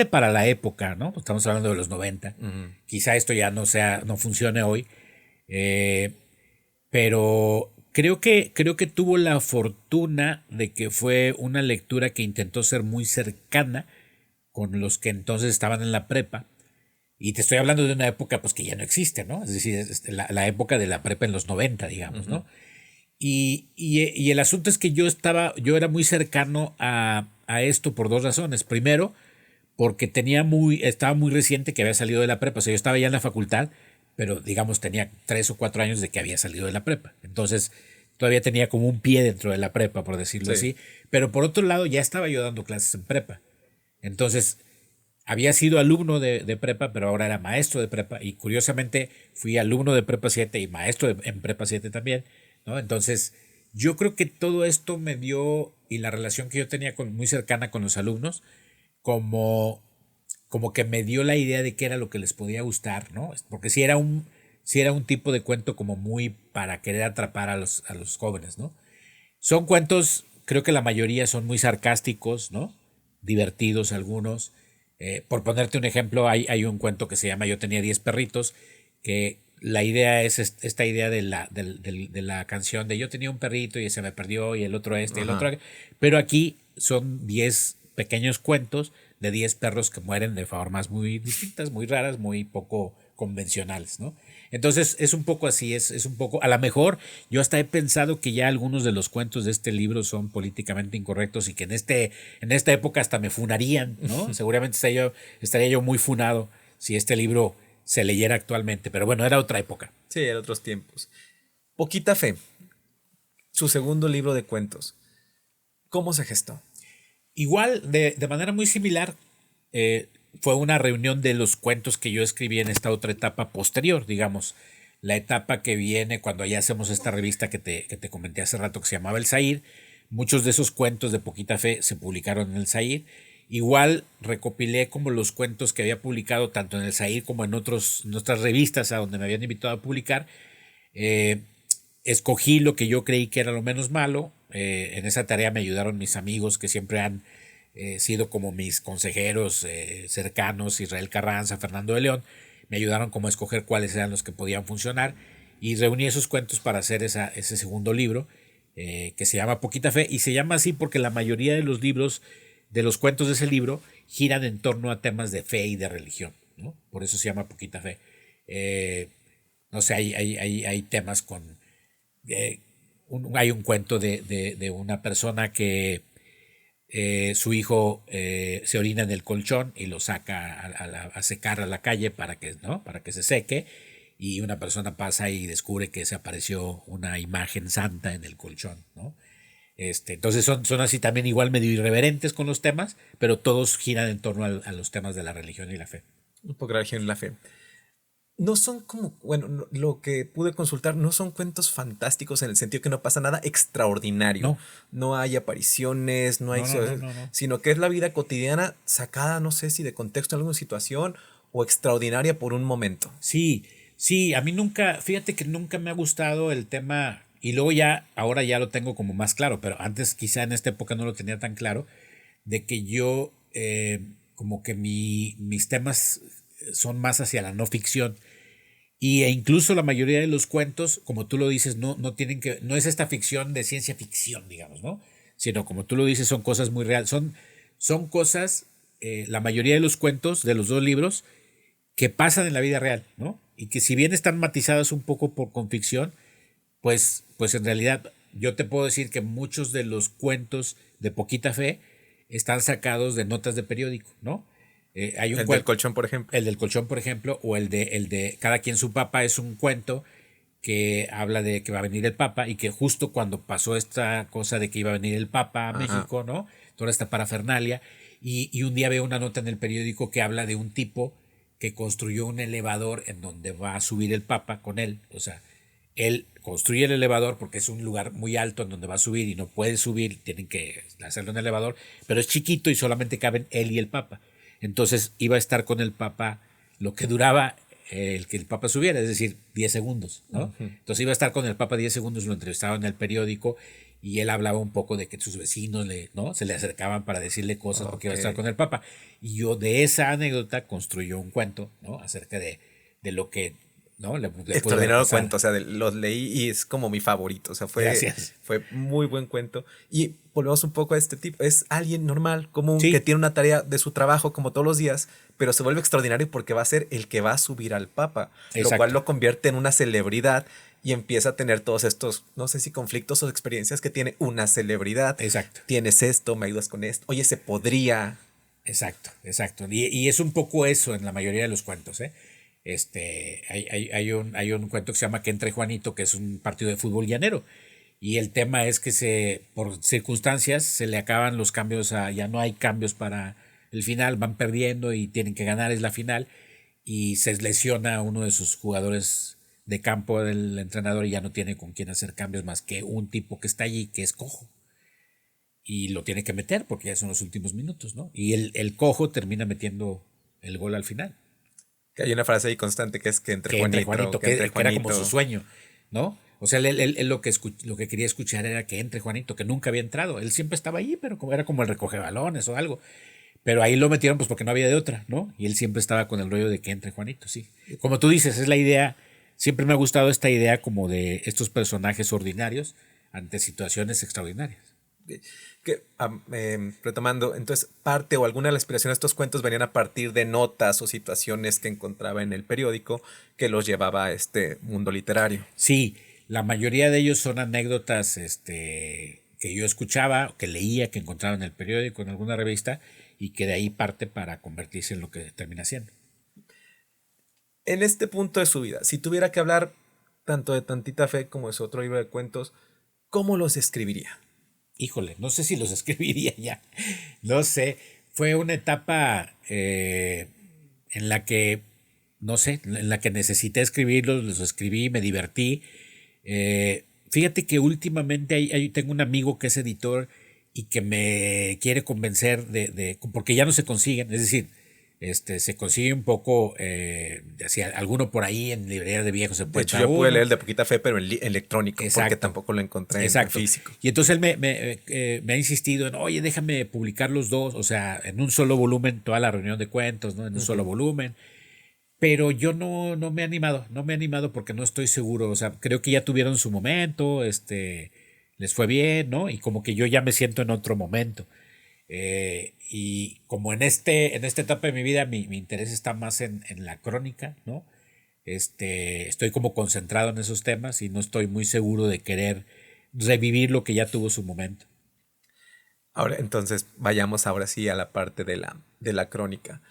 para la época, ¿no? Estamos hablando de los 90.
Ujú.
Quizá esto ya no funcione hoy, eh, pero creo que tuvo la fortuna de que fue una lectura que intentó ser muy cercana con los que entonces estaban en la prepa. Y te estoy hablando de una época pues que ya no existe, ¿no? Es decir, la época de la prepa en los 90, digamos,
Ujú.
¿no? Y el asunto es que yo era muy cercano a esto por dos razones. Primero, porque estaba muy reciente que había salido de la prepa. O sea, yo estaba ya en la facultad, pero digamos tenía 3 o 4 años de que había salido de la prepa. Entonces, todavía tenía como un pie dentro de la prepa, por decirlo
Sí.
así. Pero por otro lado, ya estaba yo dando clases en prepa. Entonces, había sido alumno de prepa, pero ahora era maestro de prepa. Y curiosamente, fui alumno de prepa 7 y maestro en prepa 7 también, ¿no? Entonces, yo creo que todo esto me dio, y la relación que yo tenía muy cercana con los alumnos, como, como que me dio la idea de qué era lo que les podía gustar, ¿no? Porque si era un tipo de cuento como muy para querer atrapar a los jóvenes, ¿no? Son cuentos, creo que la mayoría son muy sarcásticos, ¿no? Divertidos algunos. Por ponerte un ejemplo, hay un cuento que se llama Yo tenía 10 perritos, que la idea es esta idea de la canción de yo tenía un perrito y se me perdió y el otro y el otro.
Ajá.
Pero aquí son 10 pequeños cuentos de 10 perros que mueren de formas muy distintas, muy raras, muy poco convencionales, ¿no? Entonces es un poco así, es un poco, a lo mejor yo hasta he pensado que ya algunos de los cuentos de este libro son políticamente incorrectos y que en esta época hasta me funarían, ¿no? Seguramente estaría yo muy funado si este libro se leyera actualmente, pero bueno, era otra época.
Sí, en otros tiempos. Poquita Fe, su segundo libro de cuentos. ¿Cómo se gestó?
Igual, de manera muy similar, fue una reunión de los cuentos que yo escribí en esta otra etapa posterior, digamos, la etapa que viene cuando ya hacemos esta revista que te comenté hace rato que se llamaba El Zahir. Muchos de esos cuentos de Poquita Fe se publicaron en El Zahir. Igual recopilé como los cuentos que había publicado tanto en El Zahir como en otras revistas a donde me habían invitado a publicar. Eh, Escogí lo que yo creí que era lo menos malo. En esa tarea me ayudaron mis amigos que siempre han sido como mis consejeros cercanos, Israel Carranza, Fernando de León. Me ayudaron como a escoger cuáles eran los que podían funcionar y reuní esos cuentos para hacer ese segundo libro que se llama Poquita Fe y se llama así porque la mayoría de los libros, de los cuentos de ese libro, giran en torno a temas de fe y de religión, ¿no? Por eso se llama Poquita Fe. No sé, hay temas con eh, hay un cuento de una persona que su hijo se orina en el colchón y lo saca a secar a la calle para que, ¿no? Para que se seque. Y una persona pasa y descubre que se apareció una imagen santa en el colchón, ¿no? Entonces son así también igual medio irreverentes con los temas, pero todos giran en torno a los temas de la religión y la fe.
Un poco de religión en la fe. No son como, bueno, lo que pude consultar, no son cuentos fantásticos en el sentido que no pasa nada extraordinario.
No,
No hay apariciones, no hay,
no.
sino que es la vida cotidiana sacada, no sé si de contexto en alguna situación o extraordinaria por un momento.
Sí, sí, a mí nunca, fíjate que nunca me ha gustado el tema, y luego ahora ya lo tengo como más claro, pero antes quizá en esta época no lo tenía tan claro, de que yo, como que mis temas son más hacia la no ficción. E incluso la mayoría de los cuentos, como tú lo dices, no es esta ficción de ciencia ficción, digamos, ¿no? Sino como tú lo dices, son cosas muy reales. Son cosas, la mayoría de los cuentos de los dos libros, que pasan en la vida real, ¿no? Y que si bien están matizadas un poco con ficción, pues en realidad yo te puedo decir que muchos de los cuentos de Poquita Fe están sacados de notas de periódico, ¿no? Hay un
El del
cuento,
colchón, por ejemplo.
el del colchón, por ejemplo, o el de Cada quien su papa es un cuento que habla de que va a venir el Papa y que justo cuando pasó esta cosa de que iba a venir el Papa a
Ajá.
México, ¿no? Toda esta parafernalia. Y un día veo una nota en el periódico que habla de un tipo que construyó un elevador en donde va a subir el Papa con él. O sea, él construye el elevador porque es un lugar muy alto en donde va a subir y no puede subir, tienen que hacerlo en elevador, pero es chiquito y solamente caben él y el Papa. Entonces iba a estar con el Papa lo que duraba el que el Papa subiera, es decir, 10 segundos, ¿no? Entonces iba a estar con el Papa 10 segundos, lo entrevistaban en el periódico y él hablaba un poco de que sus vecinos ¿no? se le acercaban para decirle cosas porque iba a estar con el Papa. Y yo de esa anécdota construyó un cuento, ¿no? Acerca de lo que, ¿no? Le pudo haber
Extraordinario
pasado.
cuento, o sea, los leí y es como mi favorito, o sea,
Gracias.
fue muy buen cuento. Y volvemos un poco a este tipo, es alguien normal, común, que
Sí,
tiene una tarea de su trabajo como todos los días, pero se vuelve extraordinario porque va a ser el que va a subir al Papa, lo cual
exacto,
lo convierte en una celebridad y empieza a tener todos estos, no sé si conflictos o experiencias que tiene una celebridad.
exacto.
Tienes esto, me ayudas con esto, oye, se podría.
Exacto, exacto. Y es un poco eso en la mayoría de los cuentos, ¿eh? Hay un cuento que se llama Que entre Juanito, que es un partido de fútbol llanero. Y el tema es que por circunstancias se le acaban los cambios ya no hay cambios para el final, van perdiendo y tienen que ganar, es la final. Y se lesiona uno de sus jugadores de campo del entrenador y ya no tiene con quién hacer cambios más que un tipo que está allí, que es cojo y lo tiene que meter porque ya son los últimos minutos, ¿no? Y el cojo termina metiendo el gol al final.
Que hay una frase ahí constante que es
Que entre Juanito,
Que entre
que era como su
Juanito.
sueño, ¿no? O sea, él lo que quería escuchar era que entre Juanito, que nunca había entrado. Él siempre estaba ahí, pero era como el recoge balones o algo. Pero ahí lo metieron pues porque no había de otra, ¿no? Y él siempre estaba con el rollo de que entre Juanito, sí. Como tú dices, es la idea, siempre me ha gustado esta idea como de estos personajes ordinarios ante situaciones extraordinarias.
Retomando, entonces parte o alguna de la inspiración de estos cuentos venían a partir de notas o situaciones que encontraba en el periódico que los llevaba a este mundo literario.
Sí, la mayoría de ellos son anécdotas que yo escuchaba, que leía, que encontraba en el periódico, en alguna revista, y que de ahí parte para convertirse en lo que termina siendo.
En este punto de su vida, si tuviera que hablar tanto de Tantita Fe como de su otro libro de cuentos, ¿cómo los escribiría?
Híjole, no sé si los escribiría ya, no sé, fue una etapa en la que, no sé, en la que necesité escribirlos, los escribí, me divertí. Fíjate que últimamente tengo un amigo que es editor y que me quiere convencer porque ya no se consiguen, es decir, se consigue un poco, alguno por ahí en librerías de viejos se
De hecho,
encuentra
yo pude leer
uno.
el de Poquita Fe, pero en electrónico, porque
Exacto.
tampoco lo encontré en
Exacto.
físico.
Y entonces él me ha insistido en, oye, déjame publicar los dos, o sea, en un solo volumen, toda la reunión de cuentos, ¿no? En un solo volumen. Pero yo no me he animado, no me he animado porque no estoy seguro, o sea, creo que ya tuvieron su momento, les fue bien, ¿no? Y como que yo ya me siento en otro momento. Y como en esta etapa de mi vida, mi interés está más en la crónica, ¿no? Estoy como concentrado en esos temas y no estoy muy seguro de querer revivir lo que ya tuvo su momento.
Ahora, entonces, vayamos ahora sí a la parte de la crónica.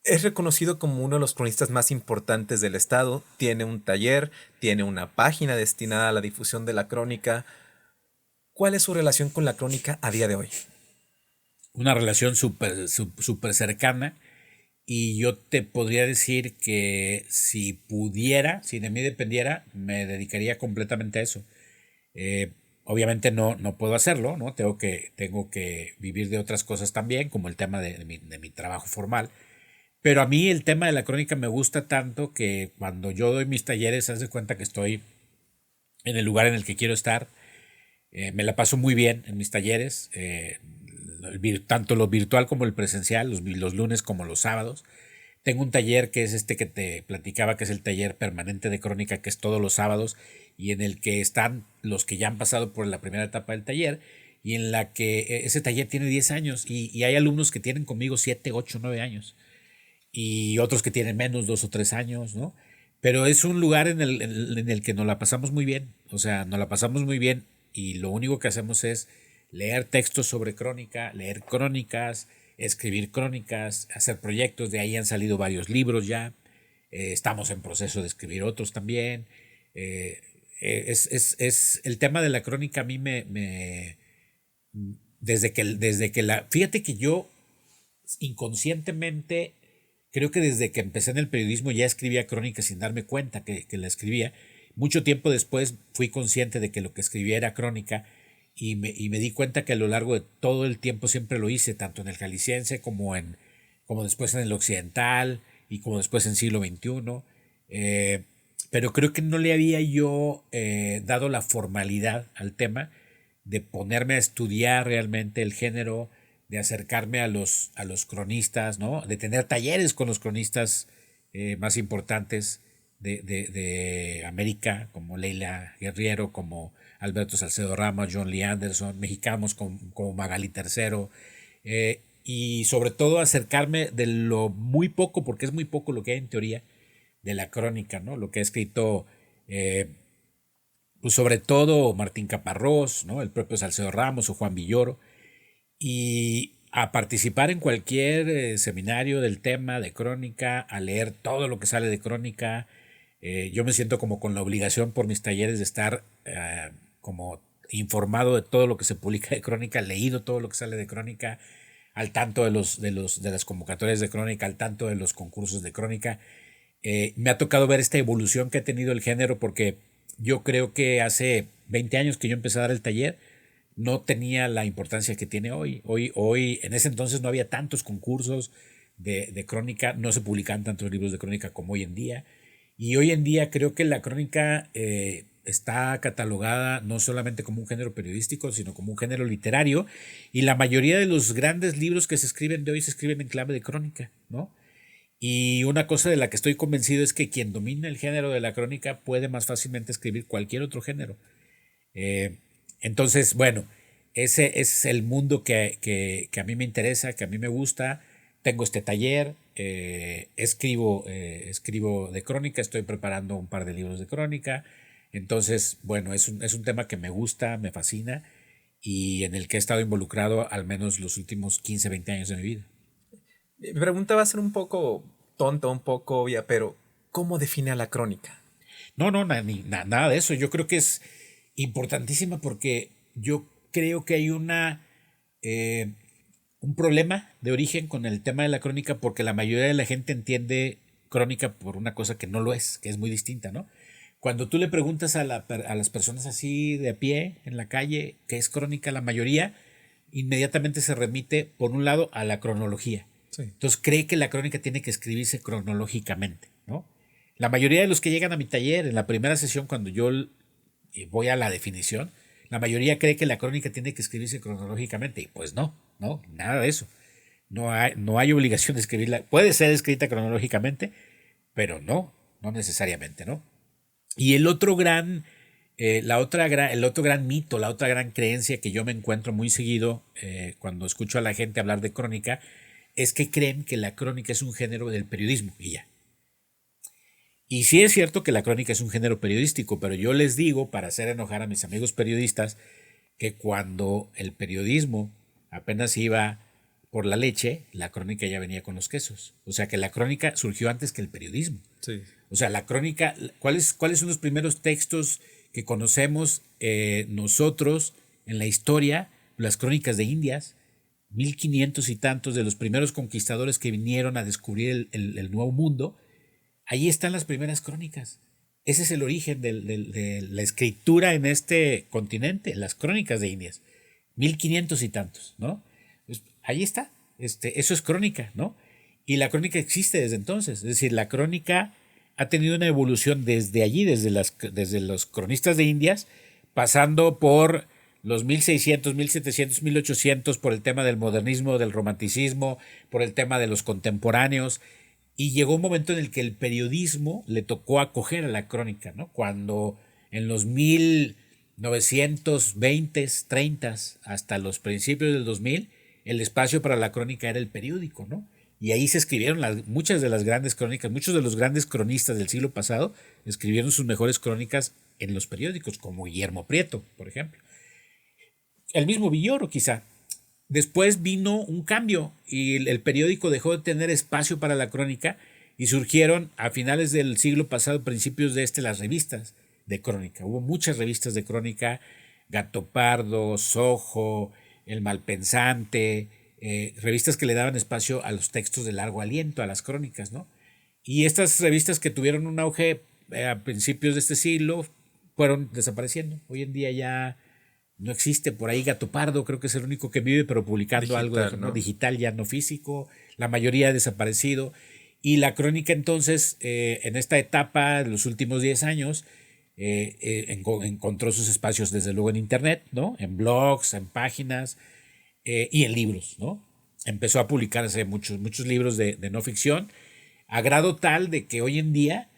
Es reconocido como uno de los cronistas más importantes del estado, tiene un taller, tiene una página destinada a la difusión de la crónica. ¿Cuál es su relación con la crónica a día de hoy?
Una relación súper cercana y yo te podría decir que si pudiera, si de mí dependiera, me dedicaría completamente a eso. Obviamente no puedo hacerlo, ¿no? Tengo que vivir de otras cosas también, como el tema de mi trabajo formal. Pero a mí el tema de la crónica me gusta tanto que cuando yo doy mis talleres, haz de cuenta que estoy en el lugar en el que quiero estar. Me la paso muy bien en mis talleres, tanto lo virtual como el presencial, los lunes como los sábados. Tengo un taller que es este que te platicaba, que es el taller permanente de crónica, que es todos los sábados, y en el que están los que ya han pasado por la primera etapa del taller, y en la que ese taller tiene 10 años, y hay alumnos que tienen conmigo 7 8 9 años, y otros que tienen menos, 2 o 3 años, ¿no? Pero es un lugar en el que nos la pasamos muy bien, o sea, nos la pasamos muy bien y lo único que hacemos es leer textos sobre crónica, leer crónicas, escribir crónicas, hacer proyectos, de ahí han salido varios libros ya, estamos en proceso de escribir otros también. El tema de la crónica a mí fíjate que yo inconscientemente, creo que desde que empecé en el periodismo ya escribía crónica sin darme cuenta que la escribía. Mucho tiempo después fui consciente de que lo que escribía era crónica y me di cuenta que a lo largo de todo el tiempo siempre lo hice, tanto en el jalisciense como después en el occidental y como después en siglo XXI. Pero creo que no le había yo dado la formalidad al tema de ponerme a estudiar realmente el género, de acercarme a los cronistas, ¿no? De tener talleres con los cronistas más importantes de América, como Leila Guerriero, como Alberto Salcedo Ramos, John Lee Anderson, mexicanos como Magali Tercero, y sobre todo acercarme de lo muy poco, porque es muy poco lo que hay en teoría, de la crónica, ¿no? Lo que ha escrito, pues sobre todo Martín Caparrós, ¿no? El propio Salcedo Ramos o Juan Villoro, y a participar en cualquier seminario del tema de crónica, a leer todo lo que sale de crónica. Yo me siento como con la obligación por mis talleres de estar como informado de todo lo que se publica de crónica, leído todo lo que sale de crónica, al tanto de las convocatorias de crónica, al tanto de los concursos de crónica. Me ha tocado ver esta evolución que ha tenido el género porque yo creo que hace 20 años que yo empecé a dar el taller no tenía la importancia que tiene hoy. Hoy, en ese entonces no había tantos concursos de crónica, no se publicaban tantos libros de crónica como hoy en día. Y hoy en día creo que la crónica está catalogada no solamente como un género periodístico, sino como un género literario. Y la mayoría de los grandes libros que se escriben de hoy se escriben en clave de crónica, ¿no? Y una cosa de la que estoy convencido es que quien domina el género de la crónica puede más fácilmente escribir cualquier otro género. Entonces, bueno, ese es el mundo que a mí me interesa, que a mí me gusta. Tengo este taller, escribo de crónica, estoy preparando un par de libros de crónica. Entonces, bueno, es un tema que me gusta, me fascina y en el que he estado involucrado al menos los últimos 15, 20 años de mi vida.
Mi pregunta va a ser un poco tonta, un poco obvia, pero ¿cómo define a la crónica?
No, no, nada de eso. Yo creo que es importantísima porque yo creo que hay eh, un problema de origen con el tema de la crónica porque la mayoría de la gente entiende crónica por una cosa que no lo es, que es muy distinta, ¿no? Cuando tú le preguntas a las personas así de a pie en la calle qué es crónica, la mayoría inmediatamente se remite, por un lado, a la cronología.
Sí.
Entonces cree que la crónica tiene que escribirse cronológicamente, ¿no? La mayoría de los que llegan a mi taller, en la primera sesión, cuando yo voy a la definición, la mayoría cree que la crónica tiene que escribirse cronológicamente, y pues no, nada de eso. No hay obligación de escribirla. Puede ser escrita cronológicamente, pero no necesariamente, ¿no? Y el otro gran mito, la otra gran creencia que yo me encuentro muy seguido cuando escucho a la gente hablar de crónica, es que creen que la crónica es un género del periodismo y ya. Y sí es cierto que la crónica es un género periodístico, pero yo les digo, para hacer enojar a mis amigos periodistas, que cuando el periodismo apenas iba por la leche, la crónica ya venía con los quesos. O sea que la crónica surgió antes que el periodismo.
Sí.
O sea, la crónica, ¿cuáles son los primeros textos que conocemos nosotros en la historia? Las crónicas de Indias, 1500 y tantos de los primeros conquistadores que vinieron a descubrir el nuevo mundo. Ahí están las primeras crónicas. Ese es el origen de la escritura en este continente, las crónicas de Indias. 1500 y tantos, ¿no? Pues ahí está. Eso es crónica, ¿no? Y la crónica existe desde entonces. Es decir, la crónica ha tenido una evolución desde allí, desde los cronistas de Indias, pasando por los 1600, 1700, 1800, por el tema del modernismo, del romanticismo, por el tema de los contemporáneos. Y llegó un momento en el que el periodismo le tocó acoger a la crónica, ¿no? Cuando en los 1920, 30 hasta los principios del 2000, el espacio para la crónica era el periódico, ¿no? Y ahí se escribieron muchas de las grandes crónicas, muchos de los grandes cronistas del siglo pasado escribieron sus mejores crónicas en los periódicos, como Guillermo Prieto, por ejemplo. El mismo Villoro, quizá. Después vino un cambio y el periódico dejó de tener espacio para la crónica y surgieron a finales del siglo pasado, principios de las revistas de crónica. Hubo muchas revistas de crónica, Gato Pardo, Sojo, El Malpensante, revistas que le daban espacio a los textos de largo aliento, a las crónicas, ¿no? Y estas revistas que tuvieron un auge a principios de este siglo fueron desapareciendo. Hoy en día ya no existe por ahí. Gato Pardo creo que es el único que vive, pero publicando
Digital,
algo de
¿no?
digital, ya no físico. La mayoría ha desaparecido. Y la crónica entonces, en esta etapa de los últimos 10 años, encontró sus espacios desde luego en internet, ¿no? En blogs, en páginas y en libros, ¿no? Empezó a publicarse muchos libros de no ficción, a grado tal de que hoy en día,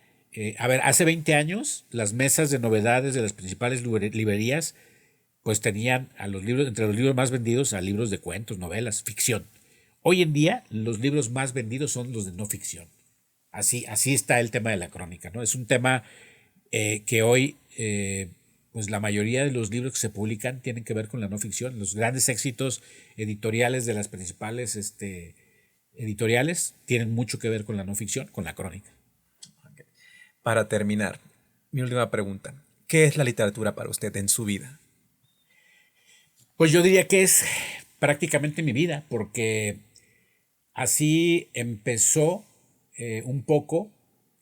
hace 20 años, las mesas de novedades de las principales librerías pues tenían a los libros, entre los libros más vendidos, a libros de cuentos, novelas, ficción. Hoy en día, los libros más vendidos son los de no ficción. Así está el tema de la crónica, ¿no? Es un tema que hoy, pues la mayoría de los libros que se publican tienen que ver con la no ficción. Los grandes éxitos editoriales de las principales editoriales tienen mucho que ver con la no ficción, con la crónica.
Para terminar, mi última pregunta. ¿Qué es la literatura para usted en su vida?
Pues yo diría que es prácticamente mi vida, porque así empezó un poco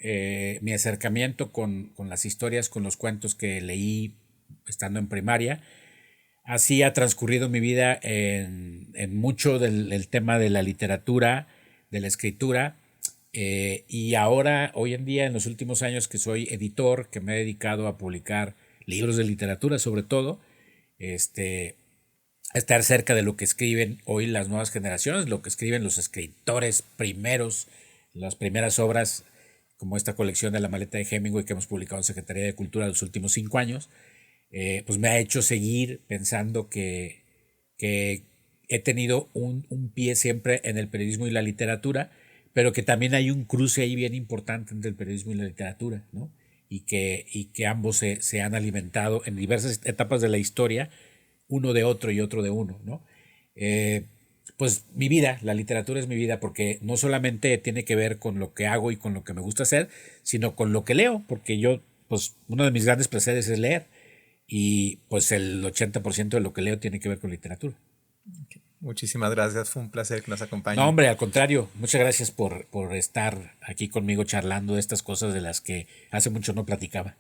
mi acercamiento con las historias, con los cuentos que leí estando en primaria. Así ha transcurrido mi vida en mucho del tema de la literatura, de la escritura, y ahora, hoy en día, en los últimos años que soy editor, que me he dedicado a publicar libros de literatura sobre todo, a estar cerca de lo que escriben hoy las nuevas generaciones, lo que escriben los escritores primeros, las primeras obras, como esta colección de La maleta de Hemingway que hemos publicado en Secretaría de Cultura los últimos 5 años, pues me ha hecho seguir pensando que he tenido un pie siempre en el periodismo y la literatura, pero que también hay un cruce ahí bien importante entre el periodismo y la literatura, ¿no? Y que ambos se han alimentado en diversas etapas de la historia, uno de otro y otro de uno, ¿no? Pues mi vida, la literatura es mi vida, porque no solamente tiene que ver con lo que hago y con lo que me gusta hacer, sino con lo que leo, porque yo, pues uno de mis grandes placeres es leer, y pues el 80% de lo que leo tiene que ver con literatura.
Muchísimas gracias, fue un placer que nos acompañe.
No, hombre, al contrario, muchas gracias por estar aquí conmigo charlando de estas cosas de las que hace mucho no platicaba.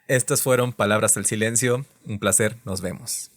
Estas fueron Palabras del Silencio, un placer, nos vemos.